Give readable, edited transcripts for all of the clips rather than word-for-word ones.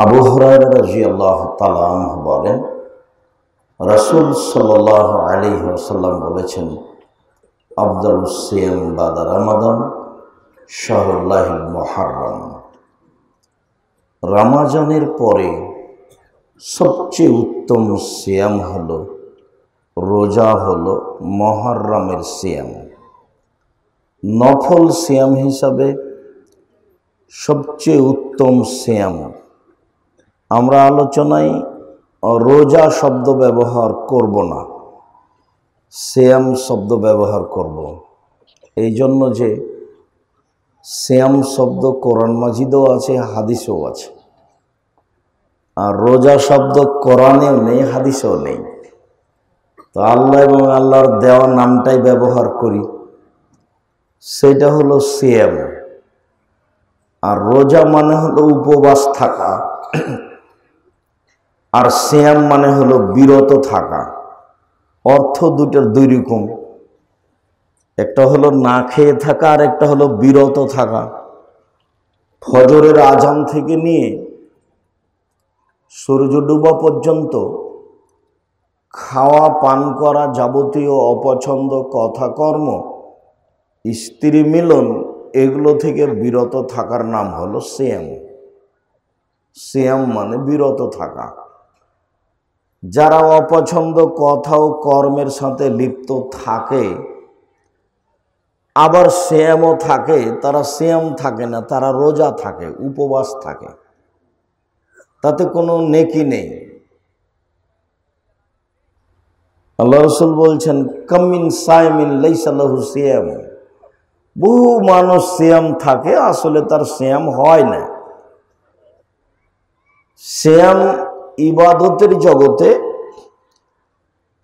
আবু হুরায়রা রাদিয়াল্লাহু তাআলা আনহু বলেন, রাসূল সাল্লাল্লাহু আলাইহি ওয়াসাল্লাম বলেছেন, আফদালুস সিয়াম বাদা রমাদান শাহরুল্লাহিল মুহাররম। রমজানের পরে সবচেয়ে উত্তম সিয়াম হলো রোজা, হলো মুহররমের সিয়াম। নফল সিয়াম হিসাবে সবচেয়ে উত্তম সিয়াম, আমরা আলোচনায় রোজা শব্দ ব্যবহার করব না, সিয়াম শব্দ ব্যবহার করব। এই জন্য যে সিয়াম শব্দ কোরআন মাজিদেও আছে, হাদিসেও আছে, আর রোজা শব্দ কোরআনেও নেই, হাদিসেও নেই। তো আল্লাহ এবং আল্লাহর দেওয়া নামটাই ব্যবহার করি, সেটা হলো সিয়াম। আর রোজা মানে হলো উপবাস থাকা, আর সিয়াম মানে হলো বিরত থাকা। অর্থ দুটোর দুই রকম, একটা হলো না খেয়ে থাকা, আর একটা হলো বিরত থাকা। ফজরের আজান থেকে নিয়ে সূর্য ডুবা পর্যন্ত খাওয়া পান করা, যাবতীয় অপছন্দ কথা কর্ম, স্ত্রী মিলন, এগুলো থেকে বিরত থাকার নাম হলো সিয়াম। সিয়াম মানে বিরত থাকা। যারা অপছন্দ কথা ও কর্মের সাথে লিপ্ত থাকে, আবার সিয়ামও থাকে, তারা সিয়াম থাকে না, তারা রোজা থাকে, উপবাস থাকে, তাতে কোনো নেকি নেই। আল্লাহ রাসূল বলছেন, কামিন সাইমিন লাইসা লাহু সিয়াম। বহু মানুষ সিয়াম থাকে, আসলে তার সিয়াম হয় না। সিয়াম ইবাদতের জগতে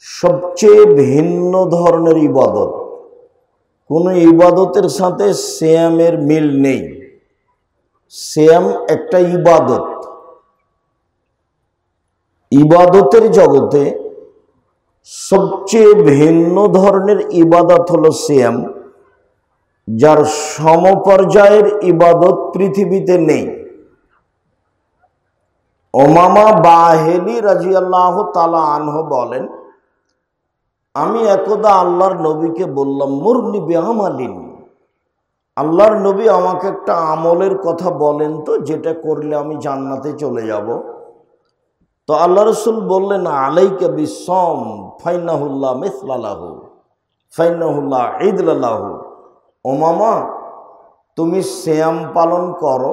সবচেয়ে ভিন্ন ধরনের ইবাদত। কোনো ইবাদতের সাথে সিয়ামের মিল নেই। সিয়াম একটা ইবাদত। ইবাদতের জগতে সবচেয়ে ভিন্ন ধরনের ইবাদত হলো সিয়াম, যার সমপর্যায়ের ইবাদত পৃথিবীতে নেই। উমামা বাহিলী রাদিয়াল্লাহু তাআলা আনহু বলেন, আমি একদা আল্লাহর নবীকে বললাম, মুরনি বিআমালিন, আল্লাহর নবী আমাকে একটা আমলের কথা বলেন তো, যেটা করলে আমি জান্নাতে চলে যাব। তো আল্লাহ রাসূল বললেন, আলাইকা বিসসাম ফাইন্নাহুল্লাহ মিসলালাহু ফাইন্নাহুল্লাহ ঈদলাহু। উমামা, তুমি সিয়াম পালন করো।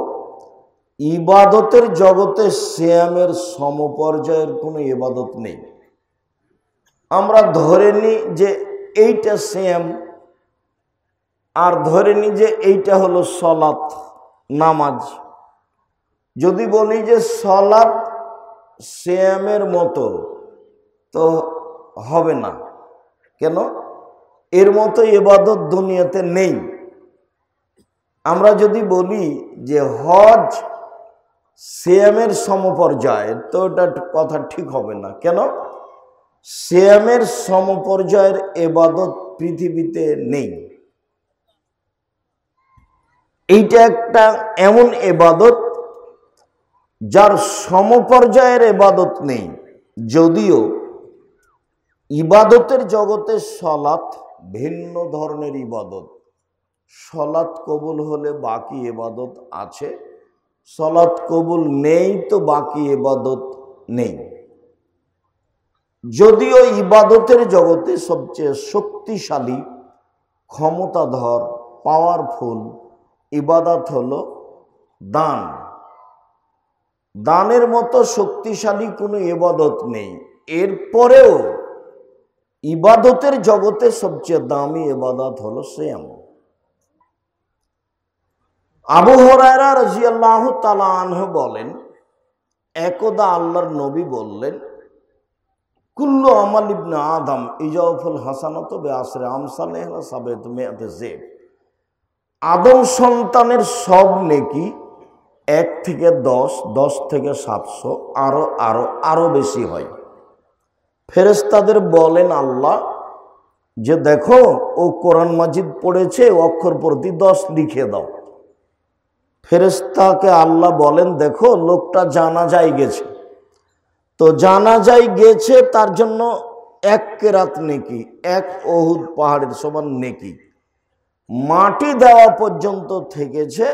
ইবাদতের জগতে সিয়ামের সমপর্যায়ের কোনো ইবাদত নেই। আমরা ধরে নিই যে এইটা সিয়াম, আর ধরে নিই যে এইটা হলো সলাত, নামাজ। যদি বলি যে সলাত সিয়ামের মতো, তো হবে না। কেন? এর মতো ইবাদত দুনিয়াতে নেই। আমরা যদি বলি যে হজ সিয়ামের সমপর্যায়ের, তো এটা কথা ঠিক হবে না। কেন? সিয়ামের সমপর্যায়ের ইবাদত পৃথিবীতে নেই। এইটা একটা এমন ইবাদত যার সমপর্যায়ের ইবাদত নেই। যদিও ইবাদতের জগতে সলাত ভিন্ন ধরনের ইবাদত। সলাত কবুল হলে বাকি ইবাদত আছে, সলাত কবুল নেই তো বাকি ইবাদত নেই। যদিও ইবাদতের জগতে সবচেয়ে শক্তিশালী, ক্ষমতাধর, পাওয়ারফুল ইবাদত হলো দান। দানের মতো শক্তিশালী কোনো ইবাদত নেই। এরপরেও ইবাদতের জগতে সবচেয়ে দামি ইবাদত হলো সিয়াম। আবু হুরায়রা রাদিয়াল্লাহু তাআলা আনহু বলেন, একদা আল্লাহর নবী বললেন, কুল্লু আমাল ইবনে আদম ইজাউফুল হাসানাতু বিআশরি আমসালিহা সাবিতু মিআতি যিব। আদম সন্তানের সব নেকি 1 থেকে 10, 10 থেকে 700, আরো বেশি হয়। ফেরেশতাদের বলেন আল্লাহ যে দেখো, ও কোরআন মাজিদ পড়েছে, অক্ষর প্রতি 10 লিখে দাও। ফেরেশতাকে আল্লাহ বলেন, দেখো লোকটা জানাজায় গেছে, তো জানাজায় গেছে তার জন্য 1 কেরাত নেকি, 1 উহুদ পাহাড়ের সমান নেকি। মাটি দেওয়া পর্যন্ত থেকেছে,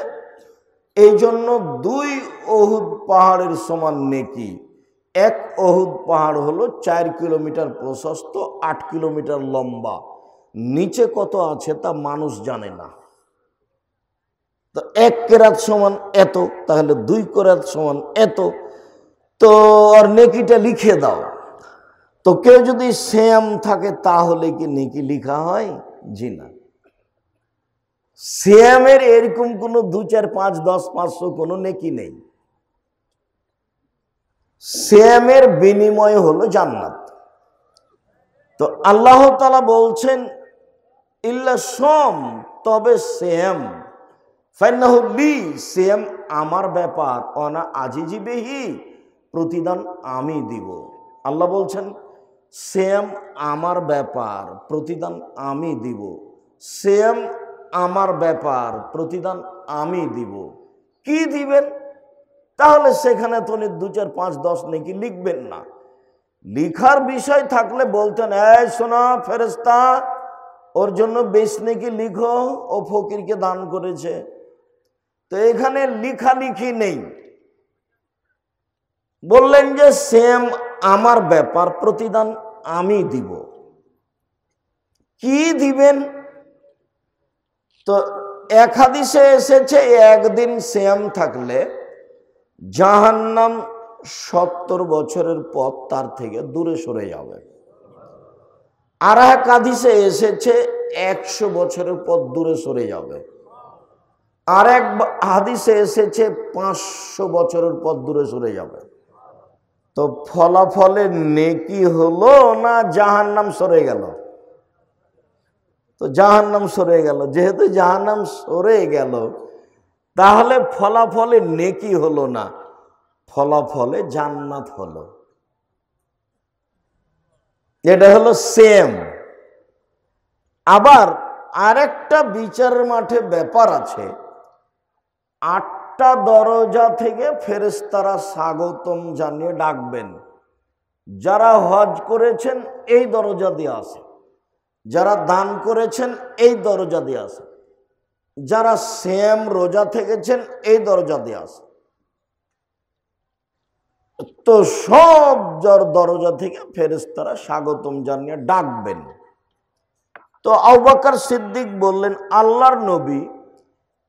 এই জন্য 2 উহুদ পাহাড়ের সমান নেকি। 1 উহুদ পাহাড় হলো 4 কিলোমিটার প্রশস্ত, 8 কিলোমিটার লম্বা। নিচে কত আছে তা মানুষ জানে না। তো 1 কেরাত সমান এত, তাহলে 2 কেরাত সমান এত, তো আর নেকিটা লিখে দাও। তো কেউ যদি সেম থাকে তাহলে কি নেকি লিখা হয়? জি না। সেমের এরকম কোনো 2, 4, 5, 10, 500 কোনো নেকি নেই। সেমের বিনিময় হলো জান্নাত। তো আল্লাহ তাআলা বলছেন ইল্লা সোম, তবে সেম, ফাইন্নাহু লি, সেম আমার ব্যাপার, অনা আজিজি বিহি, প্রতিদান আমি দিব। আল্লাহ বলছেন সেম আমার ব্যাপার, প্রতিদান আমি দিব। সেম আমার ব্যাপার, প্রতিদান আমি দিব। কি দিবেন? তাহলে সেখানে তো 2, 4, 5, 10 নাকি লিখবেন না। লিখার বিষয় থাকলে বলতেন, এই শোনা ফেরেশতা, ওর জন্য 20 নাকি লিখো, ও ফকিরকে দান করেছে। তো এখানে লিখালিখি নেই, বললেন যে সেম আমার ব্যাপার, প্রতিদান আমি দিব। কি দিবেন? তো এক হাদিসে এসেছে একদিন সেম থাকলে জাহান্নাম 70 বছরের পথ তার থেকে দূরে সরে যাবে। আর এক হাদিসে এসেছে 100 বছরের পথ দূরে সরে যাবে। আর এক হাদিসে এসেছে 500 বছরের পথ দূরে সরে যাবে। তো ফলাফলে নেকি হলো না জাহান্নাম সরে গেল? তো জাহান্নাম সরে গেল। যেহেতু জাহান্নাম সরে গেল, তাহলে ফলাফলে নেকি হলো না, ফলাফলে জান্নাত হলো। এটা হলো সেম। আবার আরেকটা বিচারের মাঠে ব্যাপার আছে। 8টা দরজা থেকে ফেরেশতারা স্বাগতম জানিয়ে ডাকবেন। যারা হজ করেছেন এই দরজা দিয়ে আসে, যারা দান করেছেন এই দরজা দিয়ে আসে, যারা সেম রোজা থেকেছেন এই দরজা দিয়ে আসে। তো সব দরজা থেকে ফেরেশতারা স্বাগতম জানিয়ে ডাকবেন। তো আবু বকর সিদ্দিক বললেন, আল্লাহর নবী,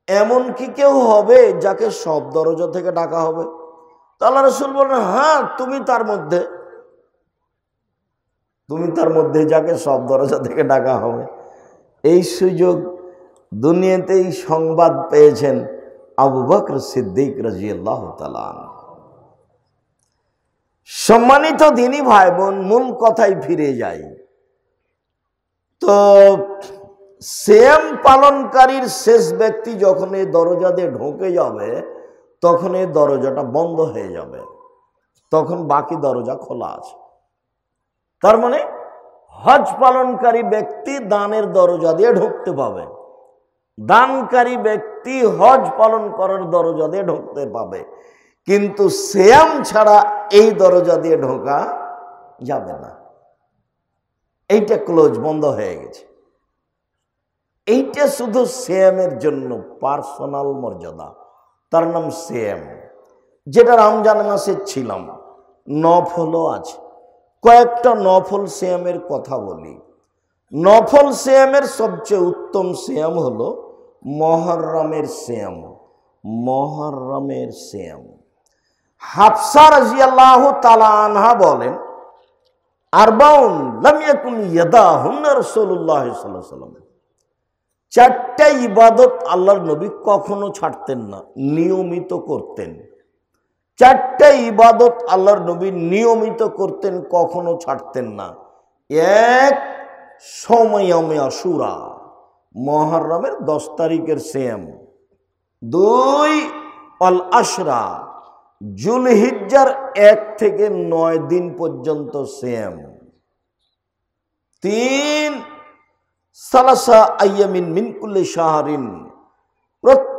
এমন কি কেউ হবে যাকে সব দরজা থেকে ডাকা হবে? তো আল্লাহ রাসূল বললেন, হ্যাঁ, তুমি তার মধ্যে যাকে সব দরজা থেকে ডাকা হবে। এই সুযোগ দুনিয়াতেই সংবাদ পেয়েছেন আবু বকর সিদ্দিক রাদিয়াল্লাহু তাআলা। সম্মানিত দ্বীনি ভাই বোন, মূল কথায় ফিরে যাই। তো সিয়াম পালনকারীর শেষ ব্যক্তি যখন এই দরজা দিয়ে ঢোকে যাবে, তখন এই দরজাটা বন্ধ হয়ে যাবে, তখন বাকি দরজা খোলা আছে। তার মানে হজ পালনকারী ব্যক্তি দানের দরজা দিয়ে ঢুকতে পাবে, দানকারী ব্যক্তি হজ পালন করার দরজা দিয়ে ঢুকতে পাবে, কিন্তু সিয়াম ছাড়া এই দরজা দিয়ে ঢোকা যাবে না। এইটা ক্লোজ, বন্ধ হয়ে গেছে। এইটা শুধু সিয়ামের জন্য পার্সোনাল মর্যাদা, তার নাম সিয়াম, যেটা রমজান মাসে ছিলাম। নফলও আছে, কয়েকটা নফল সিয়ামের কথা বলি। নফল সিয়ামের সবচেয়ে উত্তম সিয়াম হলো মুহররমের সিয়াম। মুহররমের সিয়াম, হাফসা রাদিয়াল্লাহু তাআলা আনহা বলেন, আরবাউন লাম ইয়াকুন ইয়াদাহুন্না রাসূলুল্লাহ সাল্লাল্লাহু আলাইহি ওয়াসাল্লাম। 4টা ইবাদত আল্লাহর নবী কখনো ছাড়তেন না, নিয়মিত করতেন। 4টা ইবাদত আল্লাহর নবী নিয়মিত করতেন, কখনো ছাড়তেন না। 1, সময়ামে আশুরা, মুহররমের 10 তারিখের সিয়াম। 2, আল আশরা, যুলহিজ্জার 1 থেকে 9 দিন পর্যন্ত সিয়াম। 3, সালাসা আইয়ামিন মিন কুল্লি শাহরিন,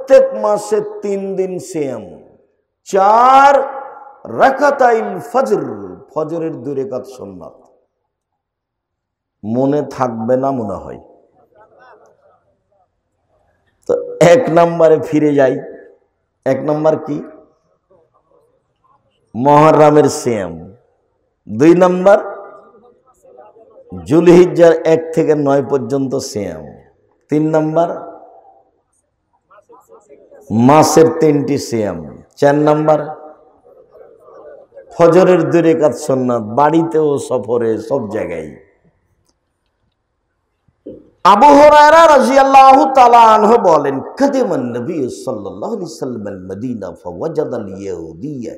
প্রত্যেক মাসে 3 দিন সিয়াম, 4 রাকাতাইল ফজর, ফজরের 2 রাকাত সুন্নাত। মনে থাকবে না মনে হয়। তো 1 নম্বরে ফিরে যাই। 1 নম্বর কি? মুহররমের সিয়াম। 2 নম্বর যুলহিজ্জার 1 থেকে 9 পর্যন্ত সিয়াম। 3 নম্বর মাসের 3টি সিয়াম। 4 নম্বর ফজরের 2 রাকাত সুন্নাত, বাড়িতেও সফরে সব জায়গায়। আবু হুরায়রা রাদিয়াল্লাহু তাআলা আনহু বলেন, কাদিমান নবী সাল্লাল্লাহু আলাইহি ওয়াসাল্লাম আল মদিনা ফাওয়াজাদাল ইহুদিয়্যা।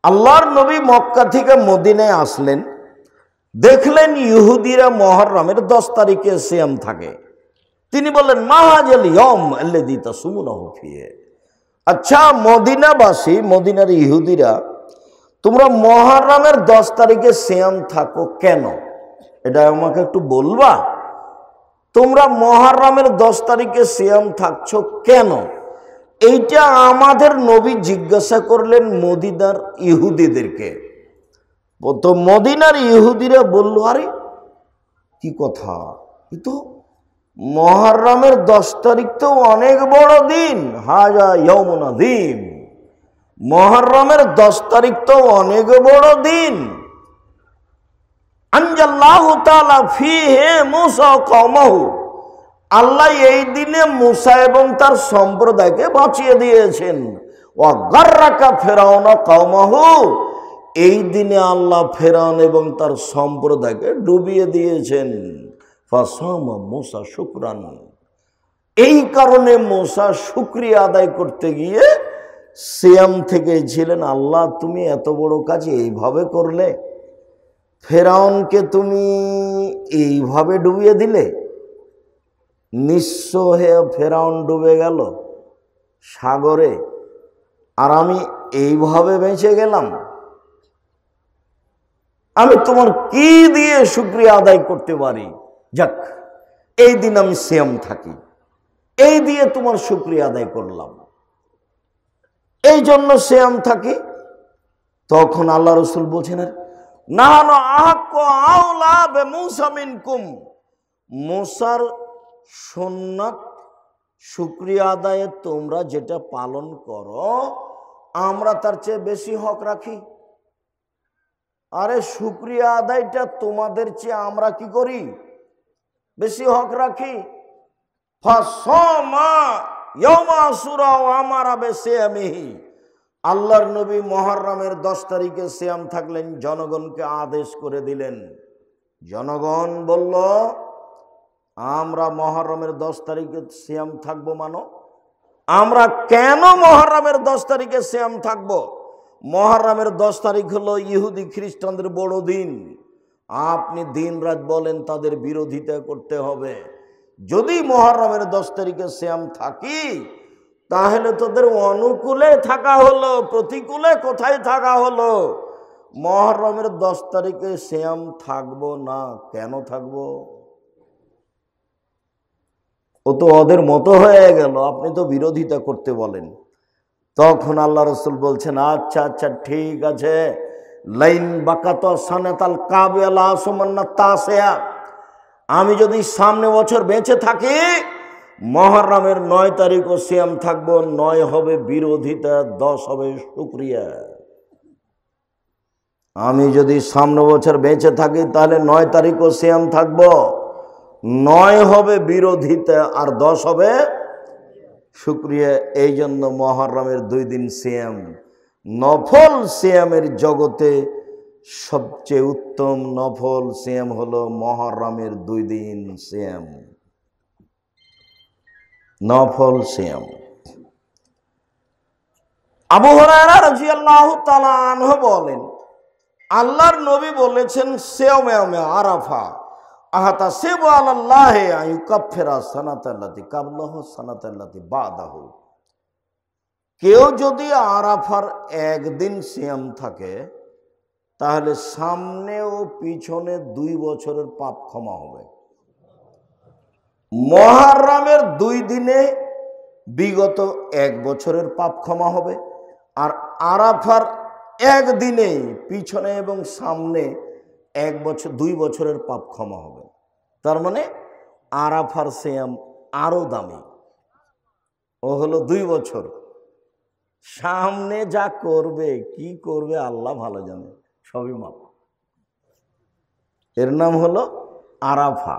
আল্লাহর নবী মক্কা থেকে মদিনায় আসলেন, দেখলেন ইহুদিরা মুহররমের 10 তারিখে সিয়াম থাকে। তিনি বললেন, মা হাযাল ইয়াউম আল্লাযী তাসুমুনাহু ফীহি। আচ্ছা মদিনাবাসী, মদিনার ইহুদিরা, তোমরা মুহররমের 10 তারিখে সিয়াম থাকো কেন? এটা আমাকে একটু বলবা? তোমরা মুহররমের 10 তারিখে সিয়াম থাকছো কেন? এইটা আমাদের নবী জিজ্ঞাসা করলেন মদিনার ইহুদিদেরকে। তো মদিনার ইহুদিরা বলল, আরে কি কথা, এই তো মুহররমের 10 তারিখ তো অনেক বড় দিন, হাজা ইয়াউমুন আযীম। মুহররমের 10 তারিখ তো অনেক বড় দিন। আনজাল্লাহু তাআলা ফীহি মূসা কওমাহু। আল্লাহ এই দিনে মূসা এবং তার সম্প্রদায়কে বাঁচিয়ে দিয়েছেন। ওয়া গাররাকা ফিরআউনা কওমাহু। এই দিনে আল্লাহ ফেরাউন এবং তার সম্প্রদায়কে ডুবিয়ে দিয়েছেন। ফাসামা মূসা শুকরান। এই কারণে মূসা শুকরিয়া আদায় করতে গিয়ে সিয়াম থেকে ছিলেন। আল্লাহ তুমি এত বড় কাজ এইভাবে করলে, ফেরাউনকে তুমি এইভাবে ডুবিয়ে দিলে, নিঃস্ব হয়ে ফেরাউন ডুবে গেল সাগরে, আর আমি এইভাবে বেঁচে গেলাম। আমি তোমার কি দিয়ে শুকরিয়া আদায় করতে পারি? যাক, এই দিন আমি সিয়াম থাকি, এই দিয়ে তোমার শুকরিয়া আদায় করলাম, এই জন্য সিয়াম থাকি। তখন আল্লাহ রাসূল বলছেন, নাহানু আহাক্কু আওলা বিমূসা মিনকুম। মূসার সুন্নাত শুকরিয়া আদায়ে তোমরা যেটা পালন করো, আমরা তার চেয়ে বেশি হক রাখি। আরে শুকরিয়া আদায়টা তোমাদের চেয়ে আমরা কি করি? বেশি হক রাখি। ফাসামা ইয়াউমা আশুরা ওয়া আমারা বিসিয়ামিহি। আল্লাহর নবী মুহররমের 10 তারিখে সিয়াম থাকলেন, জনগণকে আদেশ করে দিলেন। জনগণ বলল, আমরা মুহররমের 10 তারিখে সিয়াম থাকবো। মানো, আমরা কেন মুহররমের 10 তারিখে সিয়াম থাকবো? মুহররমের 10 তারিখ হলো ইহুদি খ্রিস্টানদের বড় দিন। আপনি দিন রাত বলেন তাদের বিরোধিতা করতে হবে। যদি মুহররমের 10 তারিখে সিয়াম থাকি, তাহলে তোদের অনুকূলে থাকা হলো, প্রতিকূলে কোথায় থাকা হলো? মুহররমের 10 তারিখে সিয়াম থাকবো না। কেন থাকবো? ও তো ওদের মতো হয়ে গেল, আপনি তো বিরোধিতা করতে বলেন। তখন আল্লাহ রাসূল বলছেন, আচ্ছা আচ্ছা ঠিক আছে, লাইন বাকাত সানাতাল কাবিলা সুমান্না তাসিয়া। আমি যদি সামনে বছর বেঁচে থাকি, মুহররমের 9 তারিখও সিয়াম থাকবো। 9 হবে বিরোধিতা, 10 হবে শুকরিয়া। আমি যদি সামনে বছর বেঁচে থাকি, তাহলে 9 তারিখও সিয়াম থাকবো। 9 হবে বিরোধিতা আর 10 হবে শুকরিয়া। এই জন্য মুহররমের 2 দিন সিয়াম। নফল সিয়ামের জগতে সবচেয়ে উত্তম নফল সিয়াম হলো মুহররমের 2 দিন সিয়াম, নফল সিয়াম। আবু হুরায়রা রাদিয়াল্লাহু তাআলা আনহু বলেন, আল্লাহর নবী বলেছেন, সিয়ামে আরাফা আহতাসিবু আলাল্লাহি আইয়ুকাফিরা সানাতাল্লাতি কাবলাহু সানাতাল্লাতি বাদাহু। কেউ যদি আরাফার 1 দিন সিয়াম থাকে, তাহলে সামনে ও পিছনে 2 বছরের পাপ ক্ষমা হবে। মুহররমের 2 দিনে বিগত 1 বছরের পাপ ক্ষমা হবে। আর আরাফার একদিনেই পিছনে এবং সামনে 1 বছর 2 বছরের পাপ ক্ষমা হবে। তার মানে আরাফার সিয়াম আরো দামি, ও হলো 2 বছর। সামনে যা করবে, কি করবে আল্লাহ ভালো জানে, সবই মাপ। এর নাম হলো আরাফা।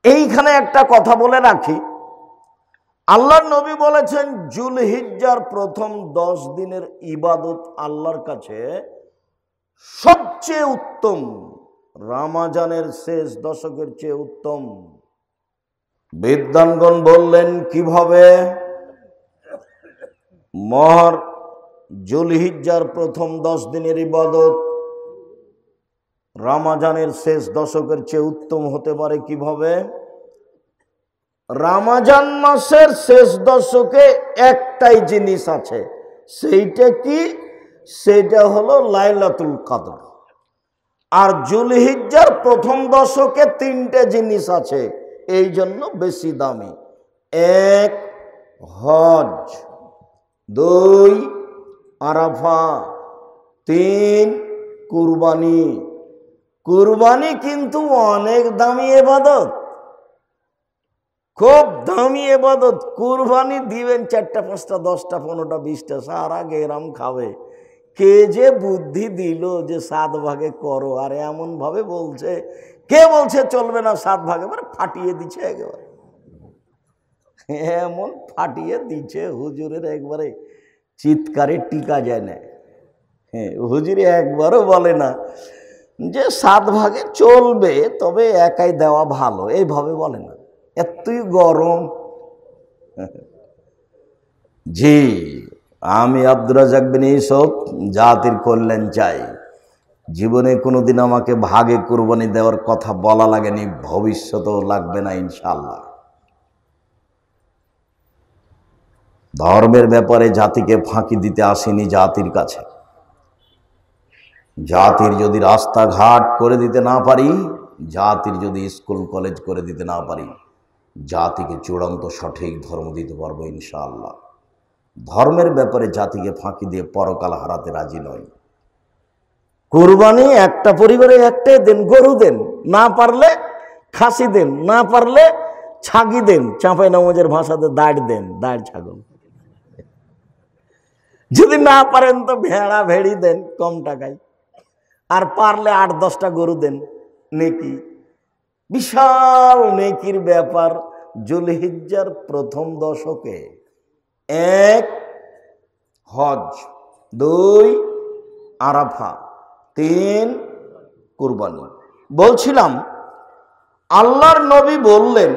এইখানে একটা কথা বলে রাখি, আল্লাহর নবী বলেছেন জুলহিজ্জার প্রথম 10 দিনের ইবাদত আল্লাহর কাছে সবচেয়ে উত্তম, রমজানের শেষ দশকের চেয়ে উত্তম। বিদ্বানগণ বললেন কিভাবে? মহর জুলহিজ্জার প্রথম 10 দিনের ইবাদত রমজানের শেষ দশকের চেয়ে উত্তম হতে পারে কিভাবে? রমজান মাসের শেষ দশকে একটাই জিনিস আছে, সেইটা কি? সেটা হলো লাইলাতুল কদর। আর জুলহিজ্জার প্রথম দশকে 3টে জিনিস আছে, এই জন্য বেশি দামি। 1 হজ, 2 আরাফা, 3 কুরবানি। কুরবানি কিন্তু অনেক দামি ইবাদত, খুব দামি ইবাদত। কুরবানি দিবেন 4টা 5টা 10টা 15টা 20টা, সারা গেরাম খাবে। কে যে বুদ্ধি দিল যে 7 ভাগে করো, আর এমন ভাবে বলছে, কে বলছে চলবে না 7 ভাগে, মানে ফাটিয়ে দিচ্ছে একেবারে, এমন ফাটিয়ে দিচ্ছে হুজুরের একবারে চিৎকারে টিকা যায় না। হ্যাঁ, হুজুরে একবারও বলে না যে 7 ভাগে চলবে, তবে একাই দেওয়া ভালো, এইভাবে বলে না, এতই গরম। জি, আমি আব্দুর রাজ্জাক বিন ইউসুফ জাতির কল্যাণ চাই। জীবনে কোনোদিন আমাকে ভাগে কুরবানি দেওয়ার কথা বলা লাগেনি, ভবিষ্যতেও লাগবে না ইনশাআল্লাহ। ধর্মের ব্যাপারে জাতিকে ফাঁকি দিতে আসেনি জাতির কাছে। জাতির যদি রাস্তাঘাট করে দিতে না পারি, জাতির যদি স্কুল কলেজ করে দিতে না পারি, জাতিকে চূড়ান্ত সঠিক ধর্ম দিতে পারবো ইনশাআল্লাহ। ধর্মের ব্যাপারে জাতিকে ফাঁকি দিয়ে পরকাল হারাতে রাজি নয়। কুরবানি একটা পরিবারে একটাই দেন, গরু দেন, না পারলে খাসি দেন, না পারলে ছাগি দেন, চাঁপাই নওয়াজের ভাষাতে দাঁড় দেন, দাঁড় ছাগল। যদি না পারেন তো ভেড়া ভেড়ি দেন কম টাকায়, আর পারলে 8-10টা গরু দেন, নেকি। বিশাল নেকির ব্যাপার। জুলহিজ্জার প্রথম দশকে 1 হজ, 2 আরাফা, 3 কুরবানি। বলছিলাম আল্লাহর নবী বললেন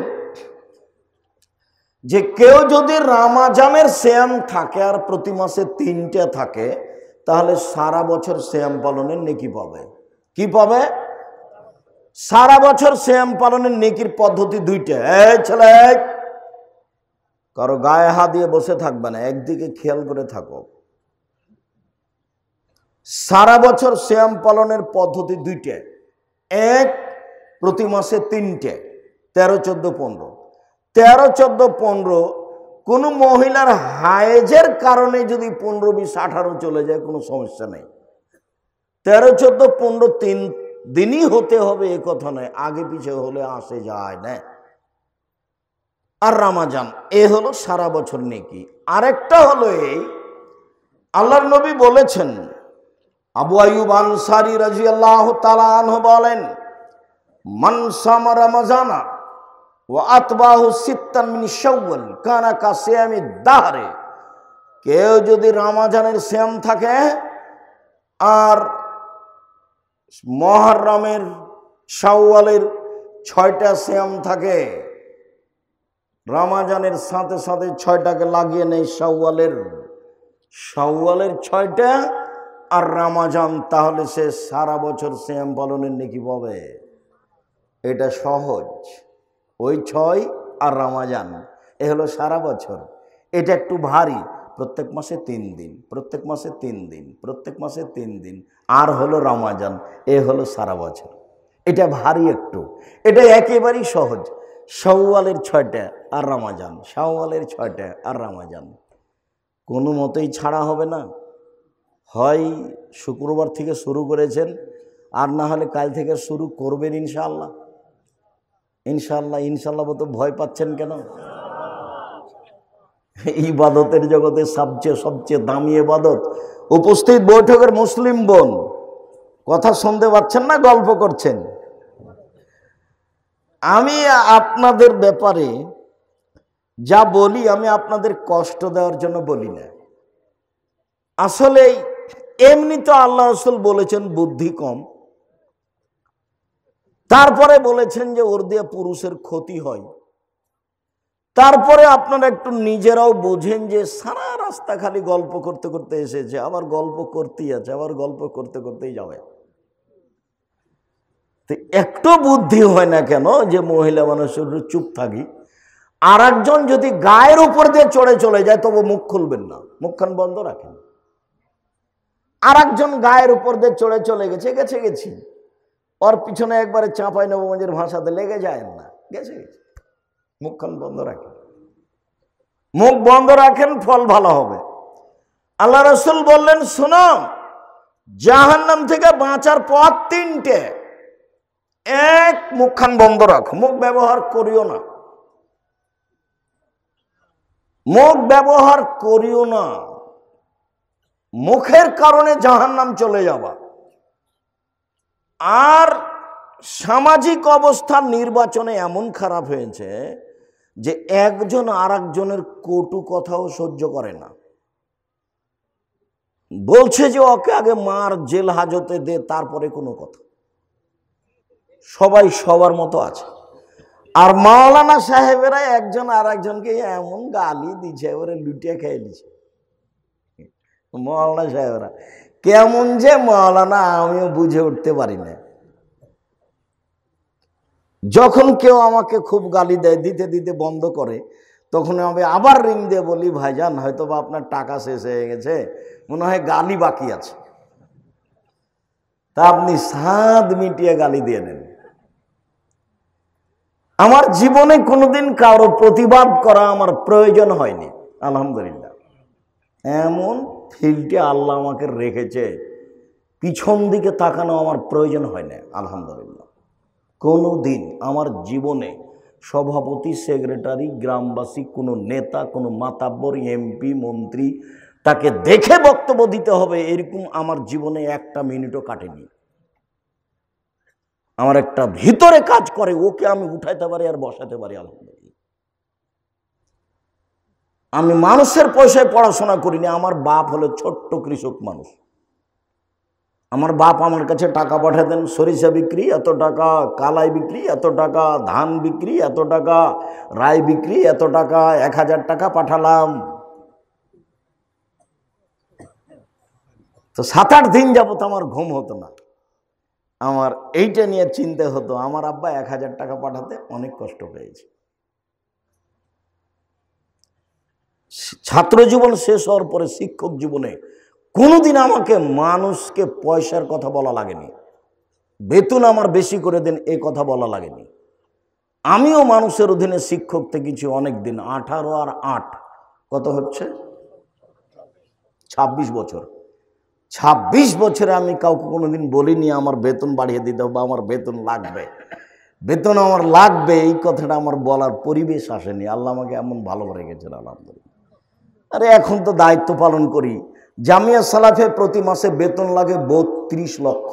যে কেউ যদি রমজানের সিয়াম থাকে আর প্রতি মাসে 3টে থাকে, তাহলে সারা বছর সিয়াম পালনের নেকি পাবে। কি পাবে? সারা বছর সিয়াম পালনের নেকির পদ্ধতি 2টা। এই ছেলে, কারো গায়ে হাত দিয়ে বসে থাকবে না, একদিকে খেয়াল করে থাকো। সারা বছর সিয়াম পালনের পদ্ধতি 2টা। 1 প্রতি মাসে 3টে, 13, 14, 15। 13, 14, 15 কোনো মহিলার হায়েজের কারণে যদি 15, 20, 18 চলে যায় কোনো সমস্যা নেই। 13, 14, 15 3 দিনই হতে হবে এ কথা নয়, আগে পিছে হলে আসে যায় না। আর রমজান এ হলো সারা বছর নেকি। আরেকটা হলো এই, আল্লাহর নবী বলেছেন, আবু আইয়ুব আনসারী রাদিয়াল্লাহু তাআলা আনহু বলেন, মান সামা রমজানা ওয়া আতবাহু সিত্তান মিন শাওয়াল কানা কাসিয়ামি দাহরে। কেউ যদি রমজানের সিয়াম থাকে আর মুহররমের শাওয়ালের 6টা সিয়াম থাকে, রমজানের সাথে সাথে 6টাকে লাগিয়ে নেই শাওয়ালের 6টা আর রমজান, তাহলে সে সারা বছর সিয়াম পালনের নেকি পাবে। এটা সহজ। ওই 6 আর রমজান এ হলো সারা বছর। এটা একটু ভারী, প্রত্যেক মাসে 3 দিন, প্রত্যেক মাসে 3 দিন, প্রত্যেক মাসে 3 দিন, আর হলো রমজান, এ হলো সারা বছর। এটা ভারী একটু, এটা একেবারেই সহজ। শাওয়ালের 6টা আর রমাজান, শাওয়ালের 6টা আর রমাজান, কোনো মতেই ছাড়া হবে না। হয় শুক্রবার থেকে শুরু করেছেন, আর না হলে কাল থেকে শুরু করবেন ইনশাআল্লাহ। ইনশাআল্লাহ ইনশাআল্লাহ তো ভয় পাচ্ছেন কেন? ইবাদতের জগতে সবচেয়ে দামি ইবাদত। উপস্থিত বৈঠকের মুসলিম বোন, কথা শুনতে পাচ্ছেন না, গল্প করছেন? আমি আপনাদের ব্যাপারে যা বলি, আমি আপনাদের কষ্ট দেওয়ার জন্য বলি না। আসলে এমনি তো আল্লাহ রাসূল বলেছেন বুদ্ধি কম, তারপরে বলেছেন যে ওর দিয়ে পুরুষের ক্ষতি হয়। তারপরে আপনারা একটু নিজেরাও বোঝেন যে সারা রাস্তা খালি গল্প করতে করতে এসেছে, আবার গল্প করতেই আছে, আবার গল্প করতে করতেই যাবে। তো একটু বুদ্ধি হয় না কেন যে মহিলা মানুষের চুপ থাকি? আর একজন যদি গায়ের উপর দিয়ে চড়ে চলে যায় তবু মুখ খুলবেন না, মুখখান বন্ধ রাখেন। আর একজন গায়ের উপর দিয়ে চড়ে চলে গেছি, ওর পিছনে একবারে চাঁপাই নবগঞ্জের ভাষাতে লেগে যায় না, গেছে, মুখখান বন্ধ রাখেন, মুখ বন্ধ রাখেন, ফল ভালো হবে। আল্লাহ রাসূল বললেন, শোনো, জাহান্নাম থেকে বাঁচার পথ 3টে। এক, মুখখান বন্ধ রাখো, মুখ ব্যবহার করিও না, মুখ ব্যবহার করিও না, মুখের কারণে জাহান্নাম চলে যাবা। আর সামাজিক অবস্থা নির্বাচনে এমন খারাপ হয়েছে যে একজন আর একজনের কটু কথাও সহ্য করে না। বলছে যে ওকে আগে মার, জেল হাজতে দে, তারপরে কোনো কথা। সবাই সবার মতো আছে। আর মাওলানা সাহেবেরা একজন আর একজনকে এমন গালি দিচ্ছে, এবারে লুটিয়ে খেয়ে দিচ্ছে। মাওলানা সাহেবরা কেমন যে মাওলানা, আমিও বুঝে উঠতে পারি না। যখন কেউ আমাকে খুব গালি দেয়, দিতে দিতে বন্ধ করে, তখন আমি আবার রিং দিয়ে বলি, ভাইজান হয়তো বা আপনার টাকা শেষ হয়ে গেছে, মনে হয় গালি বাকি আছে, তা আপনি স্বাদ মিটিয়ে গালি দিয়ে নেন। আমার জীবনে কোনোদিন কারো প্রতিবাদ করা আমার প্রয়োজন হয়নি, আলহামদুলিল্লাহ। এমন ফিল্ডে আল্লাহ আমাকে রেখেছে, পিছন দিকে তাকানো আমার প্রয়োজন হয় না, আলহামদুলিল্লাহ। কোনো দিন আমার জীবনে সভাপতি, সেক্রেটারি, গ্রামবাসী, কোনো নেতা, কোনো মাতাব্বর, এমপি, মন্ত্রী, তাকে দেখে বক্তব্য দিতে হবে এরকম আমার জীবনে একটা মিনিটও কাটেনি। আমার একটা ভিতরে কাজ করে, ওকে আমি উঠাইতে পারি আর বসাতে পারি, আলহামদুলিল্লাহ। আমি মানুষের পয়সায় পড়াশোনা করিনি। আমার বাপ হলো ছোট্ট কৃষক মানুষ। আমার বাপ আমার কাছে টাকা পাঠাতেন, সরিষা বিক্রি এত টাকা, কালাই বিক্রি এত টাকা, ধান বিক্রি এত টাকা, রাই বিক্রি এত টাকা, 1000 টাকা পাঠালাম। তো 7-8 দিন যাবত আমার ঘুম হতো না। আমার এইটা নিয়ে চিন্তা হতো, আমার আব্বা 1000 টাকা পাঠাতে অনেক কষ্ট পেয়েছে। ছাত্র জীবন শেষ হওয়ার পরে শিক্ষক জীবনে কোনোদিন আমাকে মানুষকে পয়সার কথা বলা লাগেনি, বেতন আমার বেশি করে দেন এই কথা বলা লাগেনি। আমিও মানুষের অধীনে শিক্ষক থেকেছি অনেক দিন, 18 আর 8 কত হচ্ছে 26 বছর। 26 বছরে আমি কাউকে কোনোদিন বলিনি আমার বেতন বাড়িয়ে দিতে হবে, আমার বেতন লাগবে, বেতন আমার লাগবে, এই কথাটা আমার বলার পরিবেশ আসেনি। আল্লাহ আমাকে এমন ভালো রেখেছেন, আলহামদুলিল্লাহ। আরে এখন তো দায়িত্ব পালন করি। জামিয়া সালাফে প্রতি মাসে বেতন লাগে 32 লক্ষ,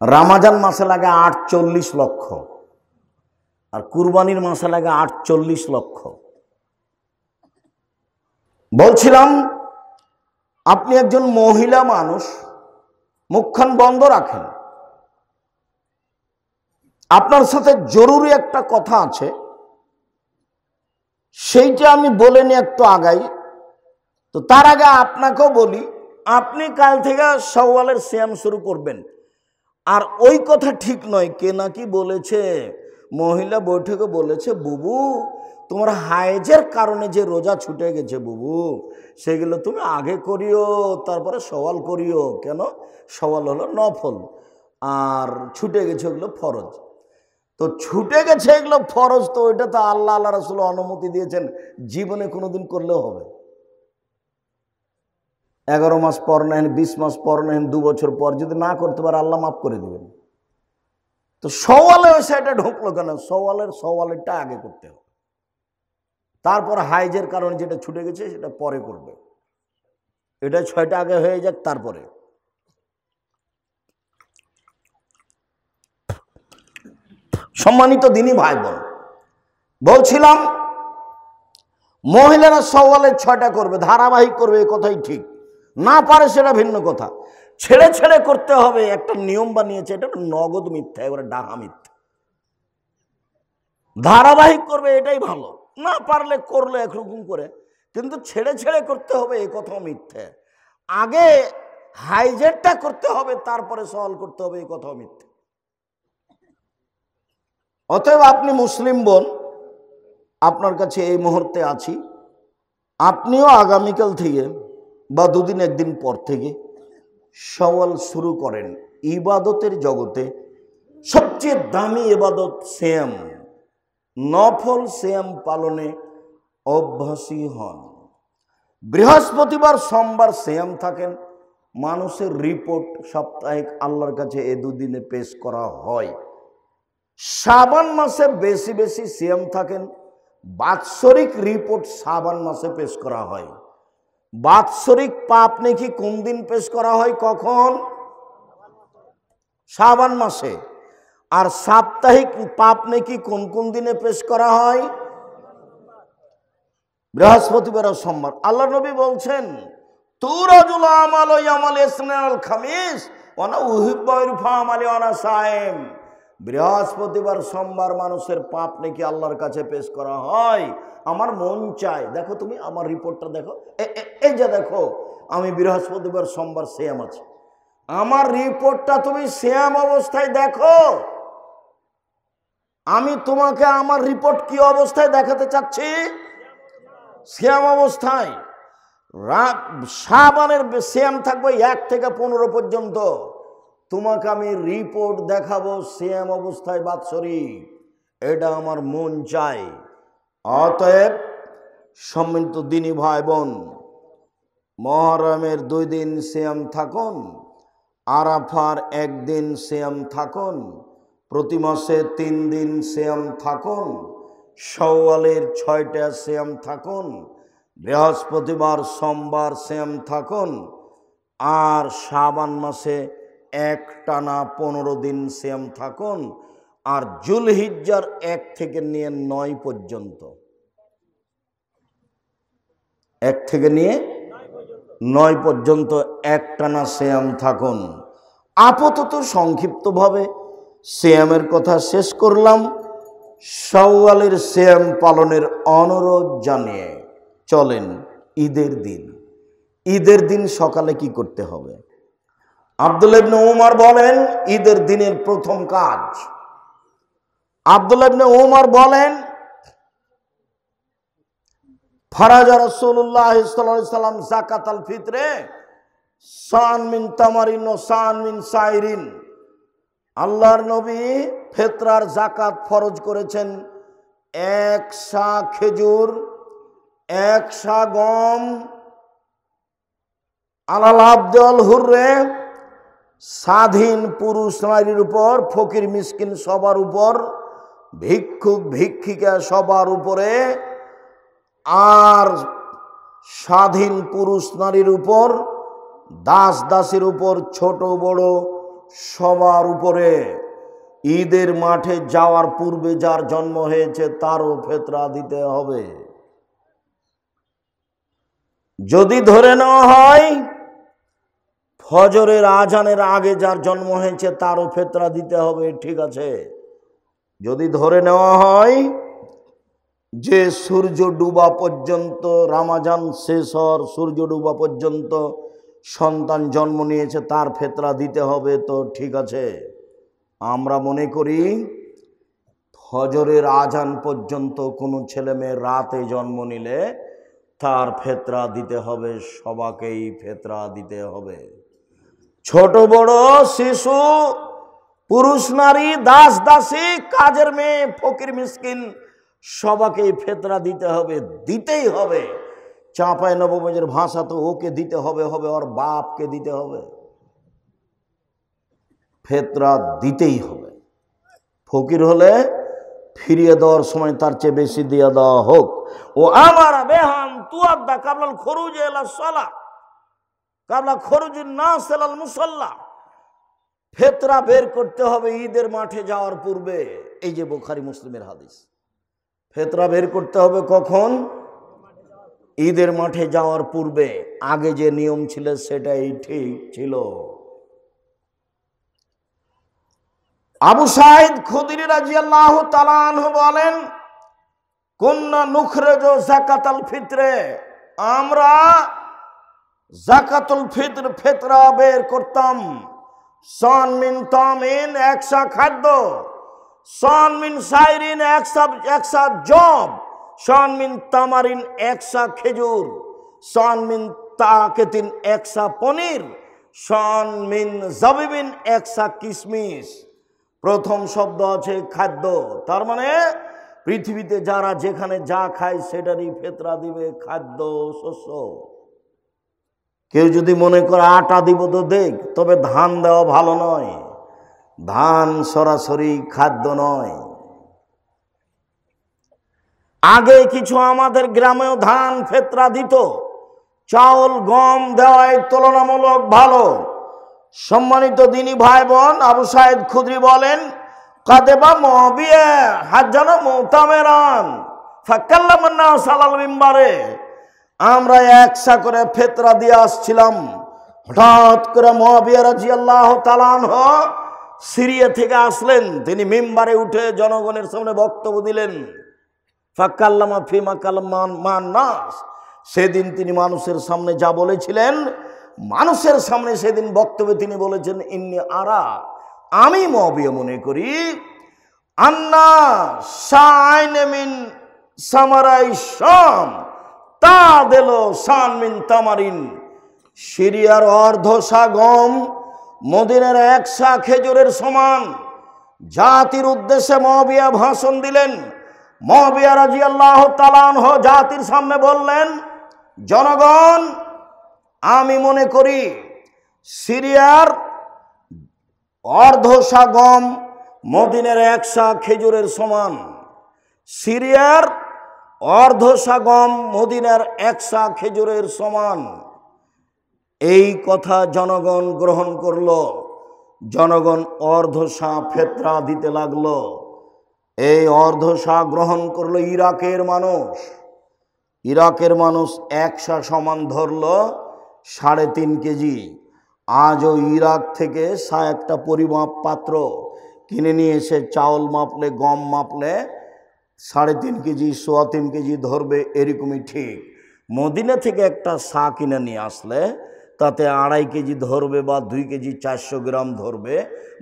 রামাজান মাসে লাগে 48 লক্ষ, আর কুরবানির মাসে লাগে 48 লক্ষ। বলছিলাম, আপনি একজন মহিলা মানুষ, মুখখান বন্ধ রাখেন। আপনার সাথে জরুরি একটা কথা আছে, সেইটা আমি বলে নিয়ে একটু আগাই। তো তার আগে আপনাকেও বলি, আপনি কাল থেকে শাওয়ালের সিয়াম শুরু করবেন। আর ওই কথা ঠিক নয়, কে নাকি বলেছে, মহিলা বৈঠকে বলেছে, বুবু তোমার হায়েজের কারণে যে রোজা ছুটে গেছে বুবু, সেগুলো তুমি আগে করিও, তারপরে শাওয়াল করিও। কেন? শাওয়াল হলো নফল, আর ছুটে গেছে ওগুলো ফরজ। তো ছুটে গেছে এগুলো ফরজ, তো ওইটা তো আল্লাহ আল্লাহ রাসূল অনুমতি দিয়েছেন, জীবনে কোনোদিন করলেও হবে। 11 মাস পর নেন, 20 মাস পর নেন, 2 বছর পর যদি না করতে পারে আল্লাহ মাফ করে দিবেন। তো সওয়ালে ওই সেটা ঢুকলো কেন? সওয়ালেরটা আগে করতে হবে, তারপর হাইজের কারণে যেটা ছুটে গেছে সেটা পরে করবে। এটা 6টা আগে হয়ে যাক তারপরে। সম্মানিত দিনী ভাই বোন, বলছিলাম মহিলারা সওয়ালের 6টা করবে, ধারাবাহিক করবে, এই কথাই ঠিক। না পারে সেটা ভিন্ন কথা। ছেড়ে ছেড়ে করতে হবে, একটা নিয়ম বানিয়েছে, এটা নগদ মিথ্যা, এবারে ডাহা মিথ্যা। ধারাবাহিক করবে এটাই ভালো, না পারলে করলে একরকম করে, কিন্তু ছেড়ে ছেড়ে করতে হবে এই কথাও মিথ্যে। আগে হাইজেরটা করতে হবে তারপরে সওয়াল করতে হবে, এই কথাও মিথ্যে। অতএব আপনি মুসলিম বোন, আপনার কাছে এই মুহূর্তে আছি, আপনিও আগামীকাল থেকে বা 2 দিন 1 দিন পর থেকে সওয়াল শুরু করেন। ইবাদতের জগতে সবচেয়ে দামি ইবাদত সিয়াম, নফল সিয়াম পালনে অভ্যাসী হন। বৃহস্পতিবার সোমবার সিয়াম থাকেন, মানুষের রিপোর্ট সাপ্তাহিক আল্লাহর কাছে এই 2 দিনে পেশ করা হয়। শাবান মাসে বেশি বেশি সিয়াম থাকেন, বাৎসরিক রিপোর্ট শাবান মাসে পেশ করা হয়। বাৎসরিক পাপ নেকি কোন দিন পেশ করা হয়? কখন? শাবান মাসে। আর সাপ্তাহিক পাপ নেকি কোন কোন দিনে পেশ করা হয়? বৃহস্পতিবার ও সোমবার। আল্লাহ নবী বলছেন, তুরাজুল আমাল ইয়ামাল ইসনাল খামিস ওয়া না উহিব্বু ইরফা আমালি ওয়া না সায়েম। বৃহস্পতিবার সোমবার মানুষের পাপ নাকি আল্লাহর কাছে পেশ করা হয়। আমার মন চায়, দেখো তুমি আমার রিপোর্টটা দেখো, এই যে দেখো আমি বৃহস্পতিবার সোমবার সিয়াম আছি, আমার রিপোর্টটা তুমি সিয়াম অবস্থায় দেখো। আমি তোমাকে আমার রিপোর্ট কি অবস্থায় দেখাতে চাচ্ছি? সিয়াম অবস্থায়। শাবানের সিয়াম থাকবে 1 থেকে 15 পর্যন্ত, তোমাকে আমি রিপোর্ট দেখাবো সিয়াম অবস্থায় বাৎসরিক। এটা আমার মন চাই। অতএব সম্মানিত দিনী ভাই বোন, মুহররমের 2 দিন সিয়াম থাকুন, আরাফার 1 দিন সিয়াম থাকুন, প্রতি মাসে 3 দিন সিয়াম থাকুন, শাওয়ালের 6টা সিয়াম থাকুন, বৃহস্পতিবার সোমবার সিয়াম থাকুন, আর শাবান মাসে একটানা 15 দিন সিয়াম থাকুন, আর জুলহিজ্জার 1 থেকে নিয়ে 9 পর্যন্ত, 1 থেকে নিয়ে 9 পর্যন্ত একটানা সিয়াম থাকুন। আপাতত সংক্ষিপ্তভাবে সিয়ামের কথা শেষ করলাম। শাওয়ালের সিয়াম পালনের অনুরোধ জানিয়ে চলেন ঈদের দিন। ঈদের দিন সকালে কি করতে হবে? আব্দুল্লাহ ইবনে উমর বলেন, ঈদের দিনের প্রথম কাজ, আব্দুল্লাহ ইবনে উমর বলেন, ফারাজা রাসূলুল্লাহ সাল্লাল্লাহু আলাইহি সাল্লাম যাকাতাল ফিতরে সান মিন তামারিন ও সান মিন সাইরিন। আল্লাহর নবী ফিতরার যাকাত ফরজ করেছেন 1 সা খেজুর, 1 সা গম, আলাল আবদুল হুররে, স্বাধীন পুরুষ নারীর উপর, ফকির মিসকিন সবার উপর, ভিক্ষুক ভিক্ষিকা সবার উপরে, আর স্বাধীন পুরুষ নারীর উপর, দাস দাসীর উপর, ছোট বড় সবার উপরে। ঈদের মাঠে যাওয়ার পূর্বে যার জন্ম হয়েছে তারও ফিতরা দিতে হবে। যদি ধরে নেওয়া হয় ফজরের আজানের আগে যার জন্ম হয়েছে তারও ফিতরা দিতে হবে, ঠিক আছে। যদি ধরে নেওয়া হয় যে সূর্য ডুবা পর্যন্ত, রমজান শেষ হওয়ার সূর্য ডুবা পর্যন্ত সন্তান জন্ম নিয়েছে তার ফিতরা দিতে হবে, তো ঠিক আছে। আমরা মনে করি ফজরের আজান পর্যন্ত কোনো ছেলে মেয়ে রাতে জন্ম নিলে তার ফিতরা দিতে হবে, সবাইকেই ফিতরা দিতে হবে। ছোট বড় শিশু পুরুষ নারী, দাস দাসী, কাজের মেয়ে, ফকির মিসকিন সবাকেই ফেতরা দিতে হবে, দিতেই হবে। চাঁপাই নবগঞ্জের ভাষা তো ওকে দিতে হবে, ওর বাপকে দিতে হবে, ফেতরা দিতেই হবে। ফকির হলে ফিরিয়ে দেওয়ার সময় তার চেয়ে বেশি দিয়ে দেওয়া হোক। ও আমার বেহান তুয়াদ্দা কাবলাল খরুজ এলা সালা কাবলা খরুজুন নাস এলাল মুসাল্লা। ফেতরা বের করতে হবে ঈদের মাঠে যাওয়ার পূর্বে। এই যে বুখারী মুসলিমের হাদিস। ফেতরা বের করতে হবে কখন? ঈদের মাঠে যাওয়ার পূর্বে। আগে যে নিয়ম ছিল সেটাই ঠিক ছিল। আবু সাঈদ খুদরি রাদিয়াল্লাহু তাআলা আনহু বলেন, কুন্না নুখরিজু যাকাতাল ফিতরে, আমরা যাকাতুল ফিতর ফিতরা বের করতাম। সান মিন তামিন, একসা খাদ্য, সান মিন সাইরিন, একসা জব, সান মিন তামারিন, একসা খেজুর, সান মিন তাকেতিন, একসা পনির, সান মিন জাবিবিন, একসা কিশমিশ। প্রথম শব্দ আছে খাদ্য, তার মানে পৃথিবীতে যারা যেখানে যা খায় সেটারই ফেতরা দিবে, খাদ্য শস্য। কেউ যদি মনে করে আটা দিব তো দেখ, তবে ধান দেওয়া ভালো নয়। ধান সরাসরি খাদ্য নয়। আগে কিছু আমাদের গ্রামেও ধান ফেতরা দিত, চাউল গম দেওয়াই তুলনামূলক ভালো। সম্মানিত দিনী ভাই বোন, আবু সাঈদ খুদরি বলেন, কাদেবা মুআবিয়া হাজ্জানা মুতামেরান ফাকাল্লামান নাস আলাল মিম্বারে, আমরা একসা করে ফেতরা দিয়ে আসছিলাম। হঠাৎ করে মুআবিয়া রাদিয়াল্লাহু তাআলা আনহু সিরিয়া থেকে আসলেন। তিনি মিম্বারে উঠে জনগণের সামনে বক্তব্য দিলেন। ফাকাল্লামা ফিমা কালামান মান নাস, সেদিন তিনি মানুষের সামনে যা বলেছিলেন, মানুষের সামনে সেদিন বক্তব্যে তিনি বলেছেন, ইন্নী আরা, আমি মুআবিয়া মনে করি, আন্না শাইন মিন সামারাই শাম তাদেলো শান মিন তামারিন, সিরিয়ার অর্ধশা গম মদিনার একশা খেজুরের সমান। জাতির উদ্দেশ্যে মুআবিয়া ভাষণ দিলেন। মুআবিয়া রাদিয়াল্লাহু তাআলা আনহু জাতির সামনে বললেন, জনগণ, আমি মনে করি সিরিয়ার অর্ধশা গম মদিনার একশা খেজুরের সমান। সিরিয়ার অর্ধশা গম মদিনার একশা খেজুরের সমান। এই কথা জনগণ গ্রহণ করল। জনগণ অর্ধশা ফেতরা দিতে লাগলো। এই অর্ধশা গ্রহণ করলো ইরাকের মানুষ। ইরাকের মানুষ একশা সমান ধরল 3.5 কেজি। আজও ইরাক থেকে একটা পরিমাপ পাত্র কিনে নিয়ে এসে চাউল মাপলে, গম মাপলে 3.5 কেজি, 3.25 কেজি ধরবে, এরকমই ঠিক। মদিনা থেকে একটা সা কিনে নিয়ে আসলে তাতে 2.5 কেজি ধরবে, বা 2 কেজি 400 গ্রাম ধরবে,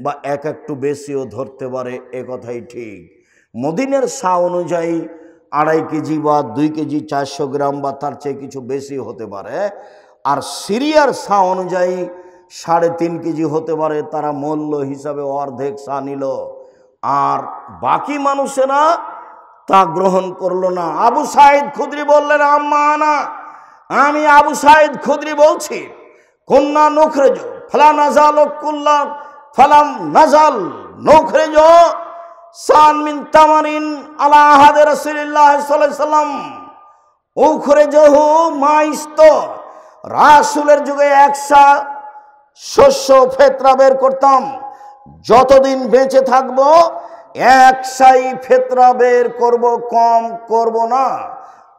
বা একটু বেশিও ধরতে পারে, এ কথাই ঠিক। মদিনার সা অনুযায়ী 2.5 কেজি বা 2 কেজি 400 গ্রাম বা তার চেয়ে কিছু বেশি হতে পারে। আর সিরিয়ার সা অনুযায়ী 3.5 কেজি হতে পারে। তারা মূল্য হিসাবে অর্ধেক সা নিল, আর বাকি মানুষেরা তা গ্রহণ করলো না। আবু সাঈদ খুদরি বললেন, আম্মানা, আমি আবু সাঈদ খুদরি বলছি, কুন্না নুখরিজু ফালা নাজাল কুল্লা ফালাম নাজাল নুখরিজু সান মিন তামারিন আলা আহাদে রাসূলিল্লাহ সাল্লাল্লাহু আলাইহি সাল্লাম উখরিজুহু মাইস্ত, রাসূলের যুগে একসা শস্য ফেতরা বের করতাম। যতদিন বেঁচে থাকবো একসাই ফেতরা বের করব, কম করব না।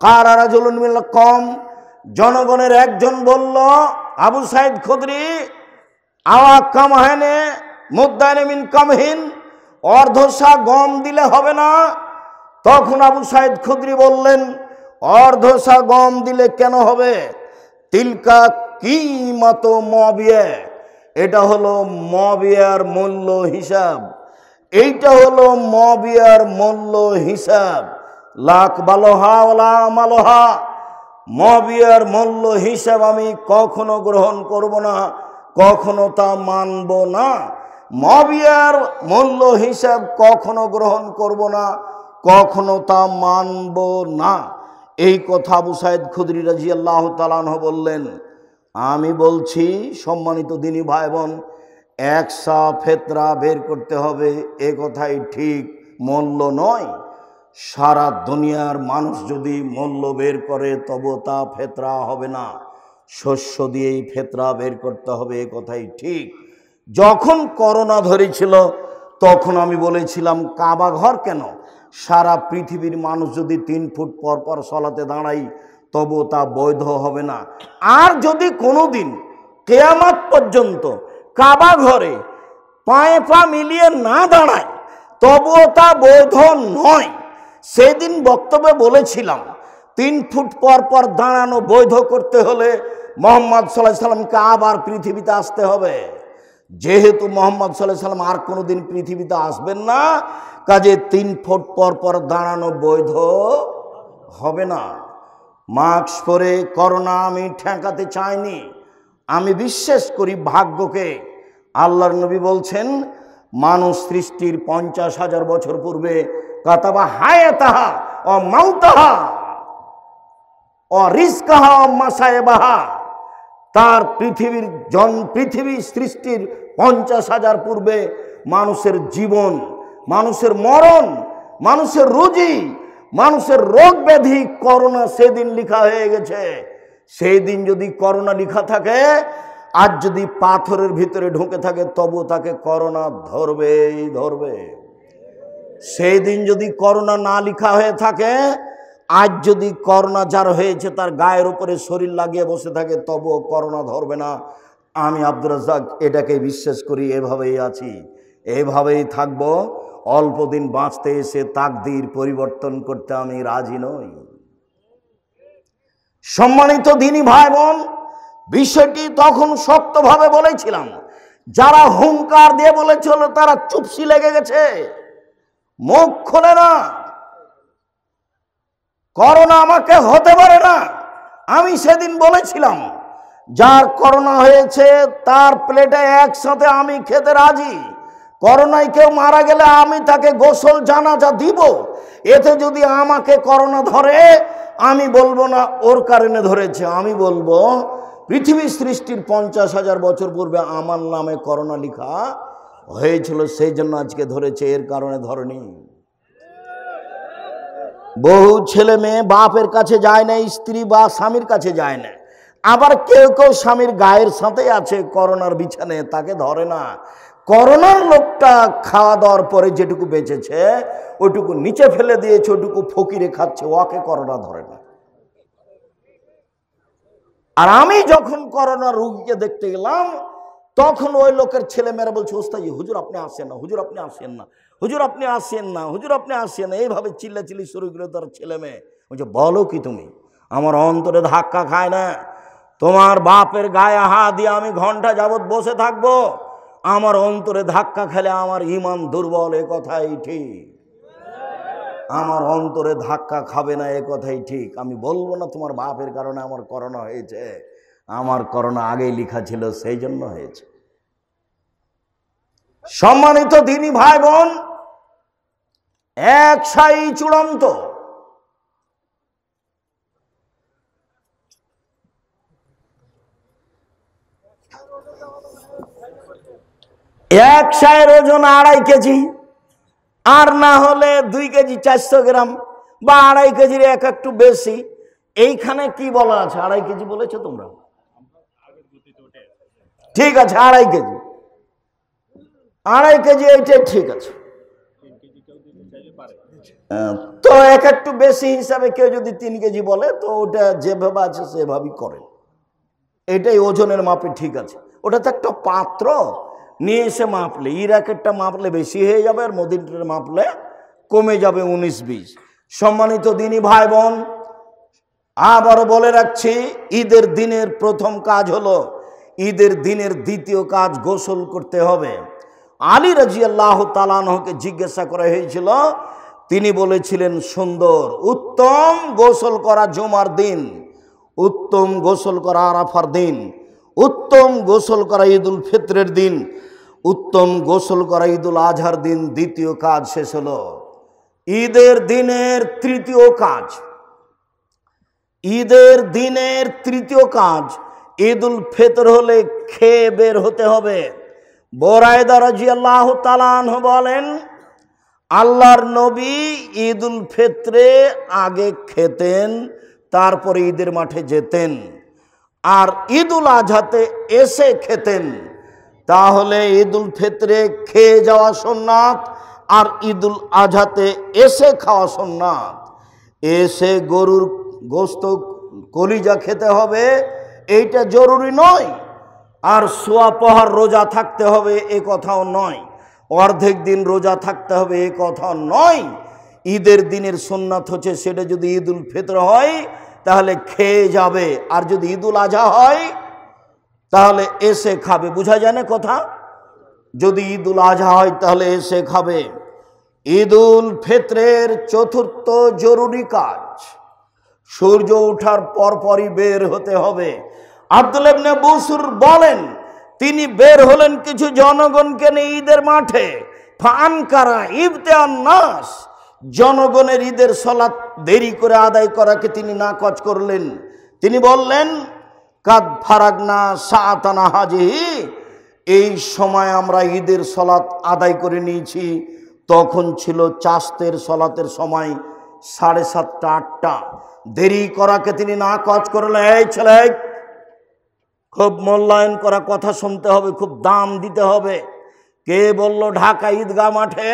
কারা রাজুলুন মিনাল কম, জনগণের একজন বলল, আবু সাঈদ খুদরি, আওয়া কামহানে মুদ্দানে মিন কামহিন, অর্ধশা গম দিলে হবে না? তখন আবু সাঈদ খুদরি বললেন, অর্ধশা গম দিলে কেন হবে? তিলকা কিমাত মুআবিয়া, এটা হলো মুআবিয়ার মূল্য হিসাব। এইটা হলো মুআবিয়ার মূল্য হিসাব। লাক বালোহা ওয়ালা মালোহা, মুআবিয়ার মূল্য হিসাব আমি কখনো গ্রহণ করব না, কখনো তা মানব না। মবিয়ার মূল্য হিসাব কখনো গ্রহণ করব না, কখনো তা মানব না। এই কথা আবু সাইদ খুদরি রাদিয়াল্লাহু তাআলা আনহু বললেন। আমি বলছি সম্মানিত দিনী ভাই বোন, একশা ফেতরা বের করতে হবে, এ কথাই ঠিক, মূল্য নয়। সারা দুনিয়ার মানুষ যদি মূল্য বের করে তবু তা ফেতরা হবে না, শস্য দিয়েই ফেতরা বের করতে হবে, এ কথাই ঠিক। যখন করোনা ধরেছিল তখন আমি বলেছিলাম কাবা ঘর কেন, সারা পৃথিবীর মানুষ যদি 3 ফুট পর পর সলাতে দাঁড়াই তবু তা বৈধ হবে না। আর যদি কোনোদিন কিয়ামত পর্যন্ত কাবা ঘরে পায়ে পা মিলিয়ে না দাঁড়ায় তবুও তা বৈধ নয়। সেদিন বক্তব্যে বলেছিলাম 3 ফুট পর পর দাঁড়ানো বৈধ করতে হলে মুহাম্মদ সাল্লাল্লাহু আলাইহি সাল্লামকে আবার পৃথিবীতে আসতে হবে। যেহেতু মুহাম্মদ সাল্লাল্লাহু আলাইহি সাল্লাম আর কোনোদিন পৃথিবীতে আসবেন না, কাজে 3 ফুট পর পর দাঁড়ানো বৈধ হবে না। মাস্ক পরে করোনা আমি ঠেকাতে চাইনি, আমি বিশ্বাস করি ভাগ্যকে। আল্লাহর নবী বলছেন মানুষ সৃষ্টির 50,000 বছর পূর্বে কাতাবা হায়াতাহা ও মাউতাহা ও রিজকাহা ও মাসায়েবাহা, তার পৃথিবী সৃষ্টির 50,000 পূর্বে মানুষের জীবন, মানুষের মরণ, মানুষের রুজি, মানুষের রোগ ব্যাধি, করোনা সেদিন লেখা হয়ে গেছে। সেই দিন যদি করোনা লেখা থাকে, আজ যদি পাথরের ভিতরে ঢুকে থাকে তবু তাকে করোনা ধরবেই ধরবে। সেই দিন যদি করোনা না লেখা হয়ে থাকে, আজ যদি করোনা যার হয়েছে তার গায়ের উপরে শরীর লাগিয়ে বসে থাকে তবুও করোনা ধরবে না। আমি আব্দুর রাজ্জাক এটাকে বিশ্বাস করি, এভাবেই আছি, এভাবেই থাকব। অল্প দিন বাঁচতে এসে তাকদীর পরিবর্তন করতে আমি রাজি নই। সম্মানিত দিনী ভাই বোন, বিষয়টি তখন শক্তভাবে বলেছিলাম। যারা হুঙ্কার দিয়ে বলেছিল তারা চুপসি লেগে গেছে, মুখ খোলে না। করোনা আমাকে হতে পারে না। আমি সেদিন বলেছিলাম যার করোনা হয়েছে তার প্লেটে একসাথে আমি খেতে রাজি। করোনায় কেউ মারা গেলে আমি তাকে গোসল জানাজা দিব। এতে যদি আমাকে করোনা ধরে আমি বলবো না ওর কারণে ধরেছে, আমি বলবো পৃথিবী সৃষ্টির 50,000 বছর পূর্বে আমার নামে করোনা লেখা হয়েছিল, সেই জন্য আজকে ধরেছে, এর কারণে ধরেনি। বহু ছেলে মেয়ে বাপের কাছে যায় না, স্ত্রী বা স্বামীর কাছে যায় না। আবার কেউ কেউ স্বামীর গায়ের সাথে আছে করোনার বিছানে, তাকে ধরে না। করোনার লোকটা খাওয়া দাওয়ার পরে যেটুকু বেঁচেছে ওইটুকু নিচে ফেলে দিয়েছে, ওইটুকু ফকিরে খাচ্ছে, ওকে করোনা ধরে না। আর আমি যখন করোনা রোগীকে দেখতে গেলাম তখন ওই লোকের ছেলে মেয়েরা বলছে ওস্তাজি হুজুর আপনি আসেন না, হুজুর আপনি আসেন না, হুজুর আপনি আসেন না, হুজুর আপনি আসেন না, এইভাবে চিল্লাচিল্লি শুরু করে তার ছেলে মেয়ে। বলছে বলো কি তুমি? আমার অন্তরে ধাক্কা খায় না। তোমার বাপের গায়ে হাত দিয়ে আমি ঘন্টা যাবৎ বসে থাকবো, আমার অন্তরে ধাক্কা খেলে আমার ঈমান দুর্বল, এ কথাই ঠিক। আমার অন্তরে ধাক্কা খাবে না, এ কথাই ঠিক। আমি বলবো না তোমার বাপের কারণে আমার করোনা হয়েছে, আমার করোনা আগেই লেখা ছিল, সেই জন্য হয়েছে। সম্মানিত দিনী ভাই বোন, এক সাই চূড়ান্ত। এক সায়ের ওজন 2.5 কেজি, আর না হলে 2 কেজি 400 গ্রাম বা 2.5 কেজির একটু বেশি। এইখানে কি বলা আছে? 2.5 কেজি বলেছো তোমরা? ঠিক আছে, 2.5 কেজি, 2.5 কেজি এইটাই ঠিক আছে। তো একটু বেশি হিসাবে কেউ যদি 3 কেজি বলে তো ওটা যেভাবে আছে সেভাবেই করে, এটাই ওজনের মাপে ঠিক আছে। ওটা তো একটা পাত্র, নিয়ে এসে মাপলে ইরাকেরটা মাপলে বেশি হয়ে যাবে আর মদিনার মাপলে কমে যাবে 19-20। সম্মানিত দিনী ভাই বোন, আবারও বলে রাখছি, ঈদের দিনের প্রথম কাজ হলো, ঈদের দিনের দ্বিতীয় কাজ গোসল করতে হবে। আলী রাদিয়াল্লাহু তাআলা আনহুকে জিজ্ঞাসা করা হয়েছিল, তিনি বলেছিলেন সুন্দর, উত্তম গোসল করা জুমার দিন, উত্তম গোসল করা আরাফার দিন, উত্তম গোসল করা ঈদুল ফিতরের দিন, উত্তম গোসল করা ঈদুল আজহার দিন দ্বিতীয় কাজ শেষ হলো। ঈদের দিনের তৃতীয় কাজ, ঈদের দিনের তৃতীয় কাজ ঈদুল ফিতর হলে খেয়ে বের হতে হবে। বুরায়দা রাদিয়াল্লাহু তাআলা আনহু বলেন, আল্লাহর নবী ঈদুল ফিতরে আগে খেতেন, তারপরে ঈদের মাঠে যেতেন, আর ঈদুল আজহাতে এসে খেতেন। তাহলে ঈদুল ফিতরে খেয়ে যাওয়া সুন্নাত, আর ঈদুল আজহাতে এসে খাওয়া সুন্নাত। এসে গরুর গোশত কলিজা খেতে হবে, এইটা জরুরি নয়। আর সোয়া পহার রোজা থাকতে হবে এ কথাও নয়, অর্ধেক দিন রোজা থাকতে হবে এ কথাও নয়। ঈদের দিনের সুন্নাত হচ্ছে সেটা যদি ঈদুল ফিতর হয় তাহলে খেয়ে যাবে, আর যদি ঈদুল আজহা হয় তাহলে এসে খাবে। বোঝা যায় না কথা? যদি ঈদুল আজহা হয় তাহলে এসে খাবে। ঈদুল ফিতরের চতুর্থ জরুরি কাজ, সূর্য ওঠার পরপরই বের হতে হবে। আব্দুল্লাহ ইবনে বুসর বলেন, তিনি বের হলেন কিছু জনগণকে নিয়ে ঈদের মাঠে। ফানকারা ইবতিআন নাস, জনগণের ঈদের সালাত দেরি করে আদায় করাকে তিনি নাকচ করলেন। তিনি বললেন, কাদ ফারাগনা সাআতানা হাজিহি, এই সময় আমরা ঈদের সালাত আদায় করে নিয়েছি। তখন ছিল চাস্তের সালাতের সময় 7:30 8টা। দেরি করাকে তিনি নাকচ করলেন। এই ছেলে, খুব মূল্যায়ন করা কথা শুনতে হবে, খুব দাম দিতে হবে। কে বলল ঢাকা ঈদগাহ মাঠে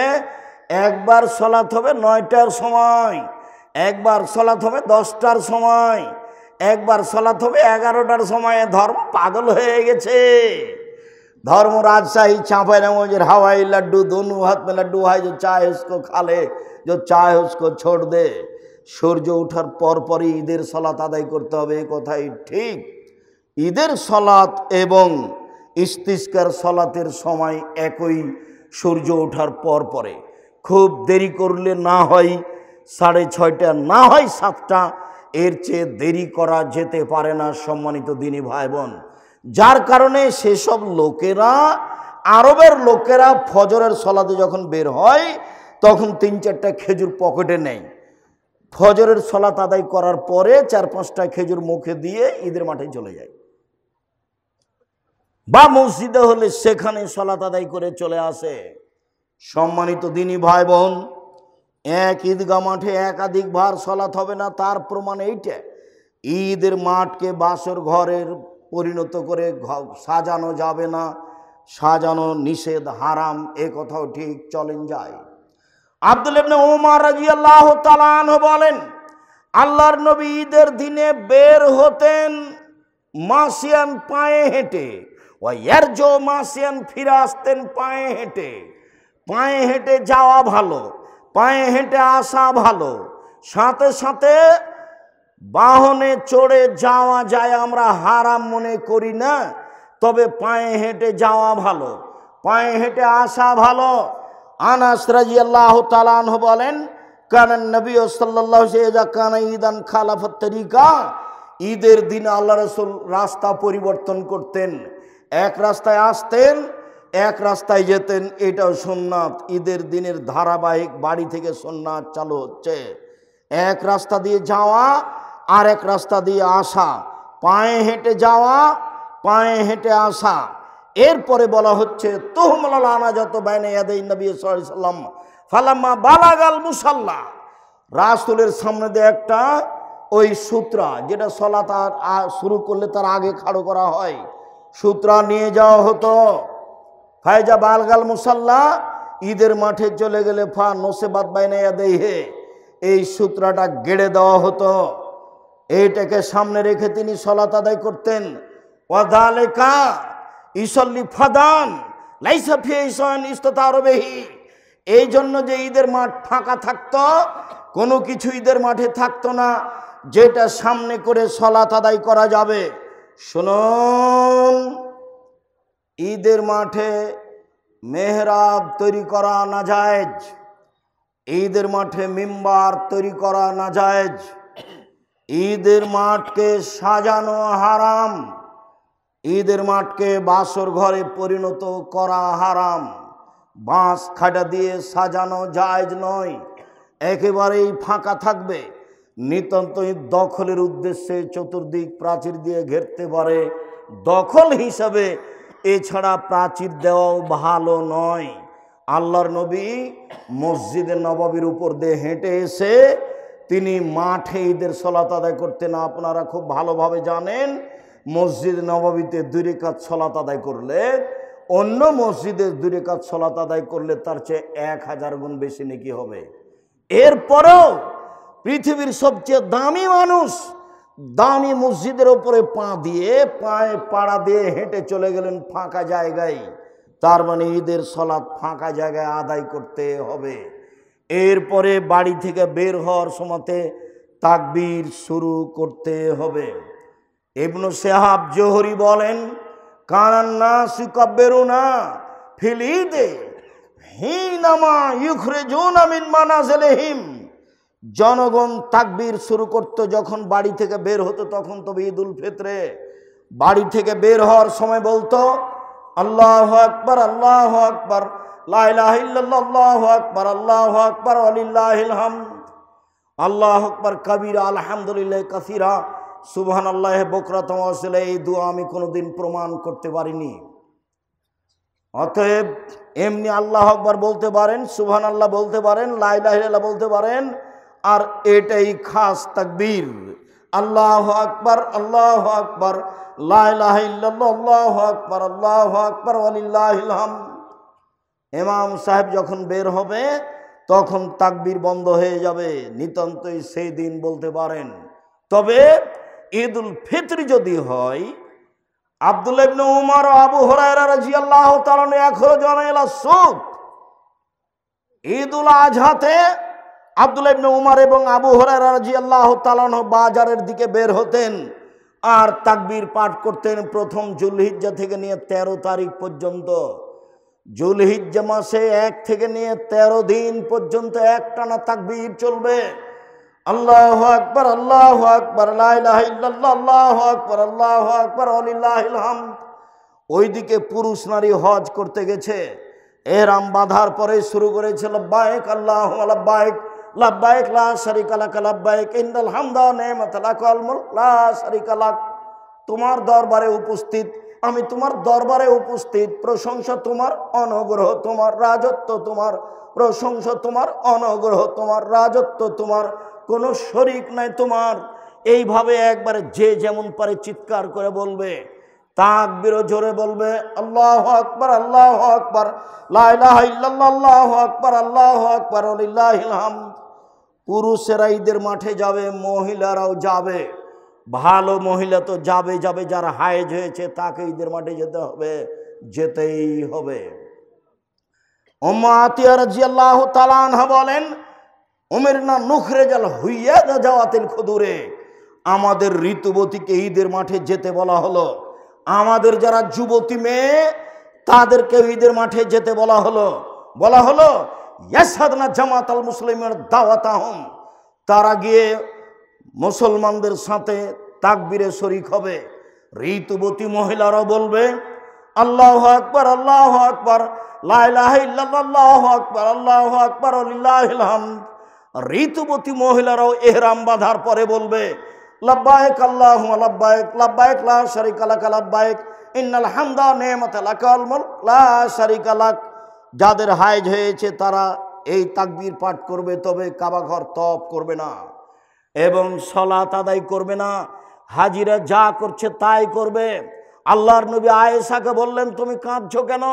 একবার সালাত হবে 9টার সময়, একবার সালাত হবে 10টার সময়, একবার সালাত হবে 11টার সময়? ধর্ম পাগল হয়ে গেছে। धर्म राजशाही चांपा नमोजर हवाई लड्डू दोनों हाथ में लड्डू है, जो चाहे उसको खा ले, जो चाहे उसको छोड़ दे। सूर्य उठार पर ही ईदेर सलात आदाय करते होबे, ए कथाई ठीक। ईदेर सलात एवं इस्तिस्कार सलातेर समय एकई, सूर्य उठार पर। खूब देरी करले ना हय 6:30 ना हय 7टा, एर चेये देरी करा जेते पारे ना सम्मानित दिनी भाई बोन। जार कारणे सेसब लोकेरा, आरबेर लोकेरा फजरेर सलाते जखन बेर हय तखन 3-4टा खेजुर पकेटे नेय। फजरेर सलात आदाय करार परे 4-5टा खेजुर मुखे दिए ईदेर माठे चले जाय, बा मसजिदे हले सेखाने सलात आदाय करे चले आसे। सम्मानित दिनी भाई बोन, एक ईदगाह माठे एकाधिक बार सलात होबे ना, तार प्रमाण एइटा। ईदेर माठके बासर घरेर परिणत करे साजानो जाबे ना, साजानो निषेध, हाराम, ए कथाओ ठीक चलेन जाय। আব্দুল্লাহ ইবনে উমর রাদিয়াল্লাহু তাআলা আনহু বলেন, আল্লাহর নবী ঈদের দিনে বের হতেন মাসিয়ান, পায়ে হেঁটে, ওয়া ইয়ারজু মাসিয়ান, ফিরে আসতেন পায়ে হেঁটে। পায়ে হেঁটে যাওয়া ভালো, পায়ে হেঁটে আসা ভালো, সাথে সাথে বাহনে চড়ে যাওয়া যায় আমরা হারাম মনে করি না, তবে পায়ে হেঁটে যাওয়া ভালো, পায়ে হেঁটে আসা ভালো। আনাস রাদিয়াল্লাহু তাআলা আনহু বলেন, কানান নবী সাল্লাল্লাহু আলাইহি ওয়াসাল্লাম কানা ঈদান খালাফাত তরিকা, ঈদের দিন আল্লাহ রাসূল রাস্তা পরিবর্তন করতেন। এক রাস্তায় আসতেন, এক রাস্তায় যেতেন, এটাও সুন্নাত। ঈদের দিনের ধারাবাহিক বাড়ি থেকে সুন্নাত চালু হচ্ছে। এক রাস্তা দিয়ে যাওয়া আর এক রাস্তা দিয়ে আসা, পায়ে হেঁটে যাওয়া, পায়ে হেঁটে আসা। এরপরে বলা হচ্ছে তুহমাল আনাজাত বাইনা ইয়াদাই নবী সাল্লাল্লাহু আলাইহি ওয়াসাল্লাম ফালাম্মা বালাগাল মুসাল্লা, রাসূলের সামনে দিয়ে একটা ওই সূত্রা, যেটা সালাত শুরু করলে তার আগে খাড়ো করা হয়, সূত্রা নিয়ে যাওয়া হতো। ফায়জা বালগাল মুসাল্লা, ঈদের মাঠে চলে গেলে ফা নোসেবাত বাইনা ইয়াদাইহি, এই সূত্রাটা গেড়ে দেওয়া হতো। এইটাকে সামনে রেখে তিনি সালাত আদায় করতেন। ওয়াযালিকা ইসল্লি ফাদান লাইসা ফি ইসান ইস্তাতার বিহি, এই জন্য যে ঈদের মাঠ ফাঁকা থাকতো, কোনো কিছু ঈদের মাঠে থাকতো না যেটা সামনে করে সালাত আদায় করা যাবে। শুনুন, ঈদের মাঠে মেহরাব তৈরি করা নাজায়েজ, ঈদের মাঠে মিম্বার তৈরি করা নাজায়েজ, ঈদের মাঠকে সাজানো হারাম। ঈদের মাঠকে বাসর ঘরে পরিণত করা হারাম। বাঁশ খাটা দিয়ে সাজানো জায়েজ নয়, একেবারেই ফাঁকা থাকবে। নিতান্তই দখলের উদ্দেশ্যে চতুর্দিক প্রাচীর দিয়ে ঘেরতে পারে, দখল হিসাবে। এছাড়া প্রাচীর দেওয়াও ভালো নয়। আল্লাহর নবী মসজিদে নববীর উপর দিয়ে হেঁটে এসে তিনি মাঠে ঈদের সালাত আদায় করতেন। আপনারা খুব ভালোভাবে জানেন, মসজিদ নববীতে 2 রাকাত সালাত আদায় করলে অন্য মসজিদে 2 রাকাত সালাত আদায় করলে তার চেয়ে 1000 গুণ বেশি নেকি হবে। এরপরেও পৃথিবীর সবচেয়ে দামি মানুষ দামি মসজিদের উপরে পা দিয়ে পায়ে পাড়া দিয়ে হেঁটে চলে গেলেন ফাঁকা জায়গায়। তার মানে ঈদের সালাত ফাঁকা জায়গায় আদায় করতে হবে। এরপরে বাড়ি থেকে বের হওয়ার সময়তে তাকবীর শুরু করতে হবে। ইবনু শিহাব জোহরি বলেন, কানান নাস ইকাব্বিরুনা ফিল ঈদে হিনামা ইখরিজুনা মিন মানাজিলিহিম। জনগণ তাকবীর শুরু করত যখন বাড়ি থেকে বের হতো, তখন তবে ঈদুল ফিতরে। বাড়ি থেকে বের হওয়ার সময় বলতো আল্লাহু আকবার, আল্লাহু আকবার, লা ইলাহা ইল্লাল্লাহ, আল্লাহু আকবার, আল্লাহু আকবার, ওয়ালিল্লাহিল হামদ। আল্লাহু আকবার কাবীরা, আলহামদুলিল্লাহ কাসীরা, সুবহানাল্লাহি বুকরাতাও ওয়া আসীলা। এই দোয়া আমি কোনোদিন প্রমাণ করতে পারিনি। অতএব এমনি আল্লাহু আকবার বলতে পারেন, সুবহানাল্লাহ বলতে পারেন, লা ইলাহা ইল্লাল্লাহ বলতে পারেন, আর এটাই খাস তাকবীর। আল্লাহু আকবার, আল্লাহু আকবার, লা ইলাহা ইল্লাল্লাহ, আল্লাহু আকবার, আল্লাহু আকবার, ওয়ালিল্লাহিল হামদ। ইমাম সাহেব যখন বের হবে তখন তাকবীর বন্ধ হয়ে যাবে। নিতান্তই সেই দিন বলতে পারেন। তবে ঈদুল ফিতর যদি হয়, আব্দুল্লাহ ইবনে উমর ও আবু হুরায়রা রাদিয়াল্লাহু তাআলা আখরাজানা ইলা সুক। ঈদুল আজহাতে আব্দুল্লাহ ইবনে উমর এবং আবু হুরায়রা রাদিয়াল্লাহু তাআলা বাজারের দিকে বের হতেন আর তাকবীর পাঠ করতেন প্রথম জুলহিজ্জা থেকে নিয়ে 13 তারিখ পর্যন্ত। জুলহিজ্জা মাসে 1 থেকে নিয়ে 13 দিন পর্যন্ত একটানা তাকবীর চলবে। আল্লাহু আকবার, আল্লাহু আকবার, লা ইলাহা ইল্লাল্লাহ, আল্লাহু আকবার, আল্লাহু আকবার, ওয়ালিল্লাহিল হামদ। ওইদিকে পুরুষ নারী হজ করতে গেছে, ইহরাম বাঁধার পরে শুরু করেছে লাব্বাইক আল্লাহুম্মা লাব্বাইক, লাব্বাইক লা শারীকা লাক, লাব্বাইক ইন্নাল হামদা ওয়া নি'মাতা লাক ওয়াল মুলক লা শারীকা লাক। তোমার দরবারে উপস্থিত, আমি তোমার দরবারে উপস্থিত, প্রশংসা তোমার, অনুগ্রহ তোমার, রাজত্ব তোমার, প্রশংসা তোমার, অনুগ্রহ তোমার, রাজত্ব তোমার, কোনো শরীক নাই তোমার। এইভাবে একবারে যে যেমন পারে চিৎকার করে বলবে। তাকবীরও জোরে বলবে, আল্লাহু আকবার, আল্লাহু আকবার, লা ইলাহা ইল্লাল্লাহ, আল্লাহু আকবার, আল্লাহু আকবার, ওয়ালিল্লাহিল হামদ। পুরুষেরা ঈদের মাঠে যাবে, মহিলারাও যাবে। ভালো মহিলা তো যাবে, যার হায়েজ হয়েছে তাকে ঈদের মাঠে যেতে হবে, যেতেই হবে। উম্মু আতিয়া রাদিয়াল্লাহু তাআলা আনহা বলেন, উমিরনা নুখরিজাল হুইয়াদা জাওয়াতিল খুদুরে। আমাদের ঋতুবতীকে ঈদের মাঠে যেতে বলা হলো। আমাদের যারা যুবতী মেয়ে তাদেরকে ঈদের মাঠে যেতে বলা হলো ইয়াসাদনা জামাতাল মুসলিমিন দাওয়াতাহুম। তারা গিয়ে মুসলমানদের সাথে তাকবীরে শরীক হবে। ঋতুবতী মহিলারাও বলবে আল্লাহু আকবার, আল্লাহু আকবার, লা ইলাহা ইল্লাল্লাহ, আল্লাহু আকবার, আল্লাহু আকবার, ওয়ালিল্লাহিল হামদ। ঋতুবতী মহিলারাও ইহরাম বাঁধার পরে বলবে লাব্বাইক আল্লাহুম্মা লাব্বাইক, লাব্বাইক লা শারীকা লাক, লাব্বাইক ইন্নাল হামদা ওয়া নি'মাতা লাক ওয়াল মুলক লা শারীকা লাক। যাদের হায়েজ হয়েছে তারা এই তাকবীর পাঠ করবে, তবে কাবা ঘর তওয়াফ করবে না এবং সালাত আদায় করবে না। হাজিরা যা করছে তাই করবে। আল্লাহর নবী আয়েশাকে বললেন, তুমি কাঁদছো কেন?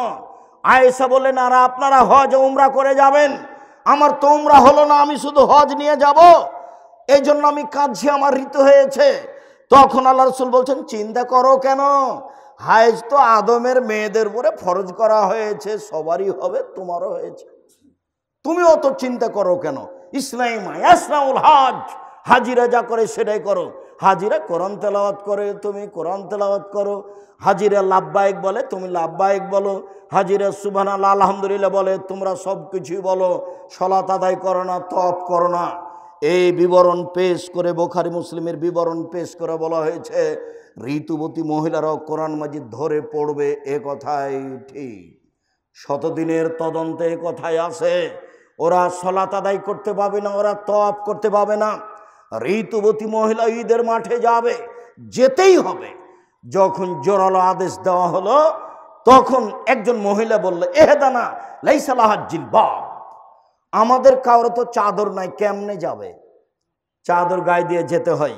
আয়েশা বললেন, আর আপনারা হজ উমরা করে যাবেন, আমার তো উমরা হলো না, আমি শুধু হজ নিয়ে যাব, এই জন্য আমি কাঁদছি, আমার ঋতু হয়েছে। তখন আল্লাহ রাসূল বলছেন, চিন্তা করো কেন? হায়েজ তো আদমের মেয়েদের উপরে ফরজ করা হয়েছে, সবারই হবে, তোমারও হয়েছে, তুমি অত চিন্তা করো কেন? ইসলামুল হজ, হাজিরা যা করে সেটাই করো। হাজিরা কোরআন তেলাওয়াত করে, তুমি কোরআন তেলাওয়াত করো। হাজিরা লাব্বাইক বলে, তুমি লাব্বাইক বলো। হাজিরা সুবহানাল্লাহ আলহামদুলিল্লাহ বলে, তোমরা সব কিছুই বলো। সালাত আদায় করো না, তওয়াফ করো না। এই বিবরণ পেশ করে, বুখারী মুসলিমের বিবরণ পেশ করে বলা হয়েছে ঋতুবতী মহিলারাও কোরআন মাজিদ ধরে পড়বে। এ কথাই ঠিক। শতদিনের তদন্তে এ কথাই আছে। ওরা সালাত আদায় করতে পাবে না, ওরা তওয়াফ করতে পাবে না। ঋতুবতী মহিলা ঈদের মাঠে যাবে, যেতেই হবে। যখন জোরালো আদেশ দেওয়া হলো, তখন একজন মহিলা বলল, এহদানা লাইসা লাহা জিলবাব, আমাদের কারো তো চাদর নাই, কেমনে যাবে? চাদর গায়ে দিয়ে যেতে হয়।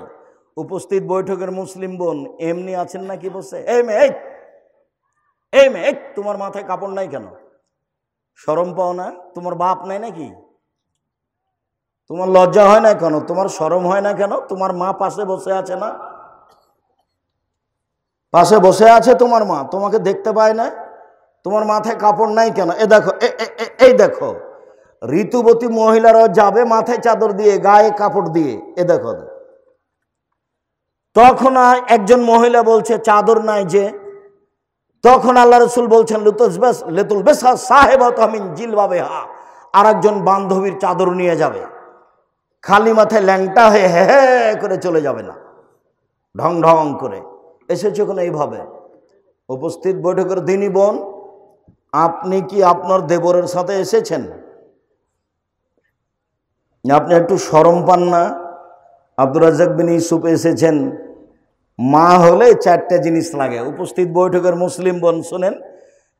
উপস্থিত বৈঠকের মুসলিম বোন এমনি আছেন নাকি বসে, এই মেয়ে তোমার মাথায় কাপড় নাই কেন? শরম পাও না? তোমার বাপ নাই নাকি? তোমার লজ্জা হয় না কেন? তোমার শরম হয় না কেন? তোমার মা পাশে বসে আছে না? পাশে বসে আছে তোমার মা, তোমাকে দেখতে পায় না? তোমার মাথায় কাপড় নাই কেন? এই দেখো ঋতুবতী মহিলারাও যাবে মাথায় চাদর দিয়ে, গায়ে কাপড় দিয়ে। এ দেখো। তখন একজন মহিলা বলছে চাদর নাই যে। তখন আল্লাহ রসুল বলছেন লেতুল বেসা সাহেবাত মিন জিলবাবিহা, আর একজন বান্ধবীর চাদর নিয়ে যাবে। খালি মাথায় ল্যাংটা হয়ে হে হে করে চলে যাবে না, ঢং ঢং করে। এসেছে কোনো এইভাবে। উপস্থিত বৈঠকের দিনী বোন, আপনি কি আপনার দেবরের সাথে এসেছেন? আপনি একটু শরম পান না? আব্দুর রাজ্জাক বিন ইউসুফ এসেছেন। মা হলে চারটে জিনিস লাগে। উপস্থিত বৈঠকের মুসলিম বোন শোনেন,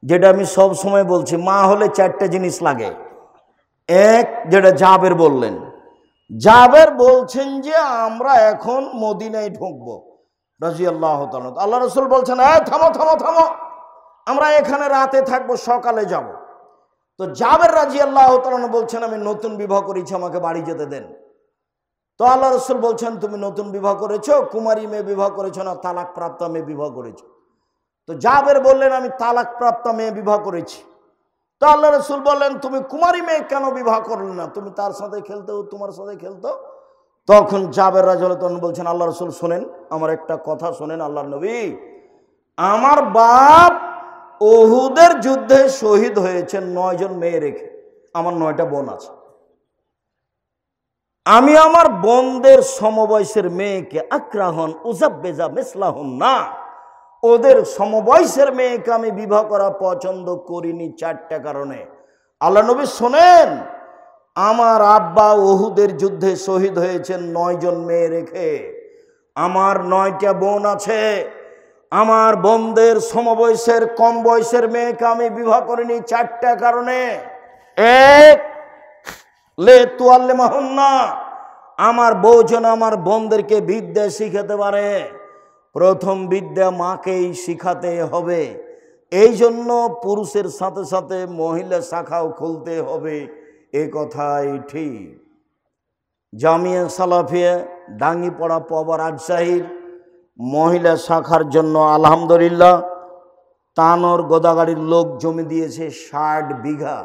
যেটা আমি সব সময় বলছি, মা হলে চারটে জিনিস লাগে। এক, যেটা জাবের বললেন, জাবের বলছেন যে আমরা এখন মদিনায় ঢুকবো রাদিয়াল্লাহু তাআলা। আল্লাহ রাসূল বলছেন, থামো থামো থামো, আমরা এখানে রাতে থাকবো, সকালে যাব। তো জাবের রাদিয়াল্লাহু তাআলা বলছেন, আমি নতুন বিবাহ করেছি, আমাকে বাড়ি যেতে দেন। তো আল্লাহ রসুল বলছেন, তুমি নতুন বিবাহ করেছো, কুমারী মেয়ে বিবাহ করেছো না তালাক প্রাপ্ত মেয়ে বিবাহ করেছো? তো জাবের বললেন, আমি তালাক প্রাপ্ত মেয়ে বিবাহ করেছি। তো আল্লাহ রসুল বললেন, তুমি কুমারী মেয়ে কেন বিবাহ করলে না? তুমি তার সাথে খেলতো, তোমার সাথে খেলতো। তখন জাবের রাদিয়াল্লাহু তাআলা বলছেন, আল্লাহ রসুল শোনেন, আমার একটা কথা শোনেন আল্লাহর নবী, আমার বাপ উহুদের যুদ্ধে শহীদ হয়েছেন 9 জন মেয়ে রেখে, আমার 9টা বোন আছে। আমি আমার বোনদের সমবয়সের মেয়েকে আক্রাহন উজাব্বেজা মিসলাহুন না, ওদের সমবয়সের মেয়েকে আমি বিবাহ করা পছন্দ করিনি 4টা কারণে। আল্লাহ নবী শোনেন, আমার আব্বা উহুদের যুদ্ধে শহীদ হয়েছেন 9 জন মেয়ে রেখে, আমার 9টা বোন আছে। আমার বোনদের সমবয়সের কম বয়সের মেয়েকে আমি বিবাহ করিনি 4টা কারণে। এক, লে তুয়াল্লিমাহুন্না, আমার বউ যেন আমার বোনদেরকে বিদ্যা শিখাতে পারে। প্রথম বিদ্যা মাকেই শিখাতে হবে। এই জন্য পুরুষের সাথে সাথে মহিলা শাখাও খুলতে হবে। এ কথাই ঠিক। জামিয়া সালাফিয়া ডাঙ্গিপাড়া পবা রাজশাহীর মহিলা শাখার জন্য আলহামদুলিল্লাহ তানোর গোদাগাড়ির লোক জমি দিয়েছে 60 বিঘা।